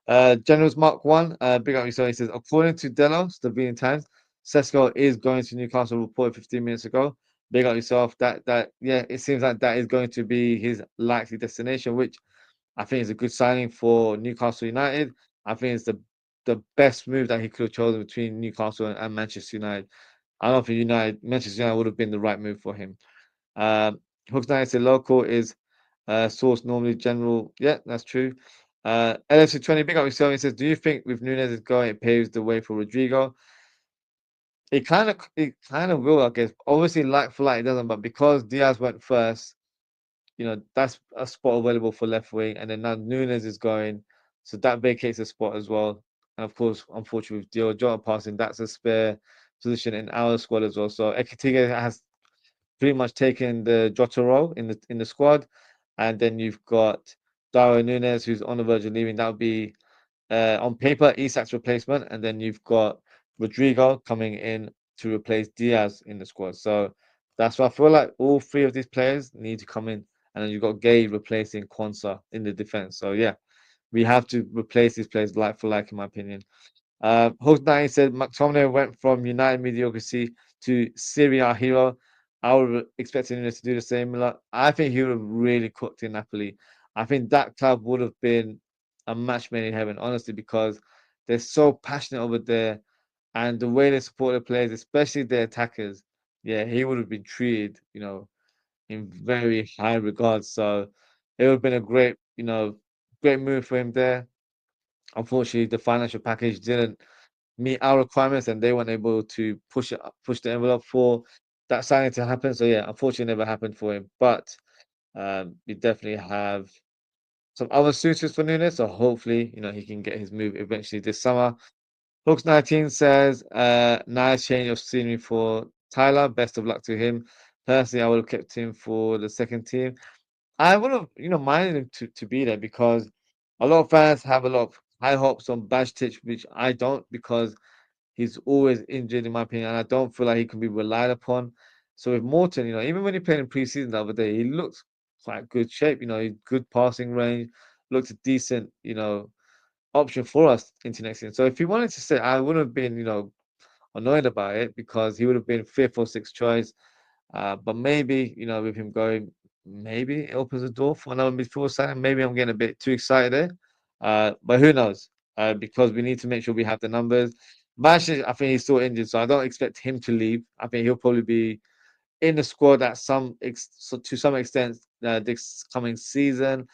Generals Mark 1, big up yourself. He says, according to Delos, the Bean Times, Sesko is going to Newcastle, reported 15 minutes ago. Big up yourself. Yeah, it seems like that is going to be his likely destination, which I think is a good signing for Newcastle United. I think it's the best move that he could have chosen between Newcastle and Manchester United. I don't think Manchester United would have been the right move for him. Hooks United said local is source normally general. Yeah, that's true. LFC 20, big up yourself. He says, do you think with Nunez is going, it paves the way for Rodrygo? It kind of will, I guess. Obviously, like for like, it doesn't, but because Diaz went first, that's a spot available for left wing, and then now Nunez is going, so that vacates a spot as well. And of course, unfortunately, with Jota passing, that's a spare position in our squad as well. So Ekitike has pretty much taken the Jota role in the squad, and then you've got Darwin Nunez who's on the verge of leaving. That would be on paper Isak's replacement, and then you've got Rodrygo coming in to replace Diaz in the squad. So that's why I feel like all three of these players need to come in, and then you've got Gay replacing Quansah in the defense. So yeah, we have to replace these players like for like, in my opinion. Host 90 said McTominay went from United mediocrity to Serie A hero. I would expect him to do the same. I think he would have really cooked in Napoli. I think that club would have been a match made in heaven, honestly, because they're so passionate over there and the way they support the players, especially their attackers. Yeah, he would have been treated, in very high regards. So it would have been a great, great move for him there. Unfortunately, the financial package didn't meet our requirements, and they weren't able to push the envelope for that signing to happen. So yeah, unfortunately, it never happened for him. But we definitely have some other suitors for Nunez. So hopefully, he can get his move eventually this summer. Hooks 19 says, nice change of scenery for Tyler. Best of luck to him. Personally, I would have kept him for the second team. I would have, minded him to be there because a lot of fans have a lot of high hopes on Bajtic, which I don't because he's always injured, in my opinion, and I don't feel like he can be relied upon. So with Morton, even when he played in preseason the other day, he looked quite good shape. Good passing range, looked a decent, option for us into next season. So if he wanted to stay, I wouldn't have been, annoyed about it because he would have been fifth or sixth choice. But maybe, with him going, maybe it opens the door for another midfield signing. Maybe I'm getting a bit too excited there. But who knows? Because we need to make sure we have the numbers. Bash, I think he's still injured, so I don't expect him to leave. I think he'll probably be in the squad at to some extent this coming season.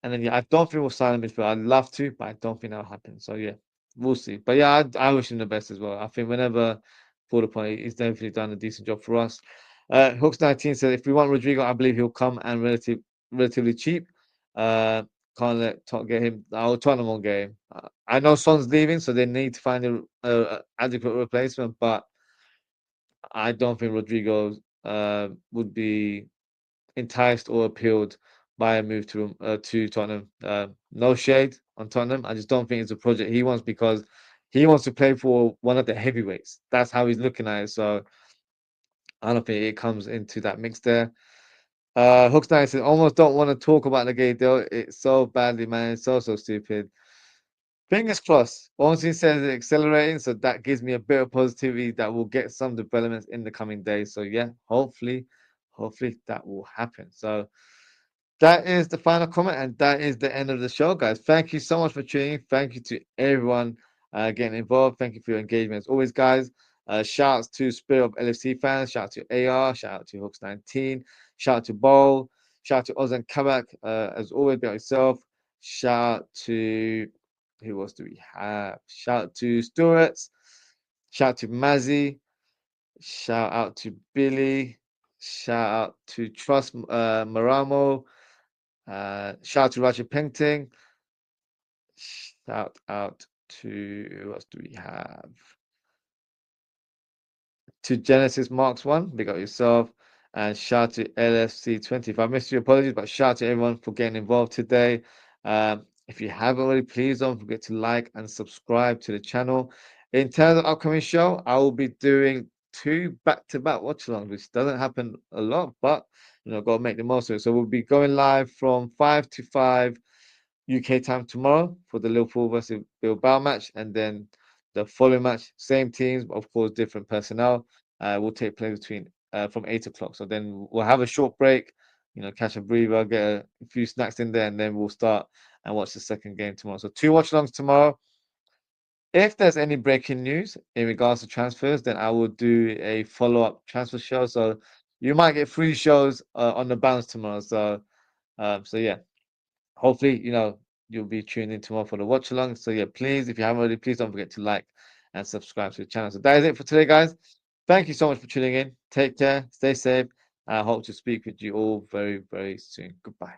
And then yeah, I don't think we'll sign him midfield. I'd love to, but I don't think that'll happen. So yeah, we'll see. But yeah, I wish him the best as well. I think whenever pulled upon, he's definitely done a decent job for us. Hooks 19 said if we want Rodrygo, I believe he'll come and relatively cheap. Uh, can't let Tot get him. Tottenham won't get him. I know Son's leaving, so they need to find a adequate replacement. But I don't think Rodrygo would be enticed or appealed by a move to Tottenham. No shade on Tottenham. I just don't think it's a project he wants because he wants to play for one of the heavyweights. That's how he's looking at it. So I don't think it comes into that mix there. Hooks Knight says, almost don't want to talk about the game deal. It's so badly managed, so stupid. Fingers crossed. Once he says it's accelerating, so that gives me a bit of positivity that we'll get some developments in the coming days. So yeah, hopefully that will happen. So that is the final comment, and that is the end of the show, guys. Thank you so much for tuning in. Thank you to everyone getting involved. Thank you for your engagement as always, guys. Shouts to Spirit of LFC fans. Shout out to AR. Shout out to Hooks19. Shout out to Bowl. Shout out to Ozan Kabak. As always, be yourself. Shout out to who else do we have? Shout out to Stewart's. Shout out to Mazzy. Shout out to Billy. Shout out to Trust Maramo. Shout out to Roger Penting. Shout out to who else do we have? To Genesis Marks One, big up yourself, and shout out to LFC20. If I missed you, apologies, but shout out to everyone for getting involved today. If you haven't already, please don't forget to like and subscribe to the channel. In terms of upcoming show, I will be doing two back-to-back watch-alongs, which doesn't happen a lot, but got to make the most of it. So we'll be going live from 5 to 5 UK time tomorrow for the Liverpool versus Bilbao match, and then the following match, same teams, but of course different personnel, will take place between from 8 o'clock. So then we'll have a short break, catch a breather, get a few snacks in there, and then we'll start and watch the second game tomorrow. So two watch-alongs tomorrow. If there's any breaking news in regards to transfers, then I will do a follow-up transfer show. So you might get 3 shows on the bounce tomorrow. So yeah, hopefully, you'll be tuning in tomorrow for the watch along. So yeah, please, if you haven't already, please don't forget to like and subscribe to the channel. So that is it for today, guys. Thank you so much for tuning in. Take care, stay safe. I hope to speak with you all very, very soon. Goodbye.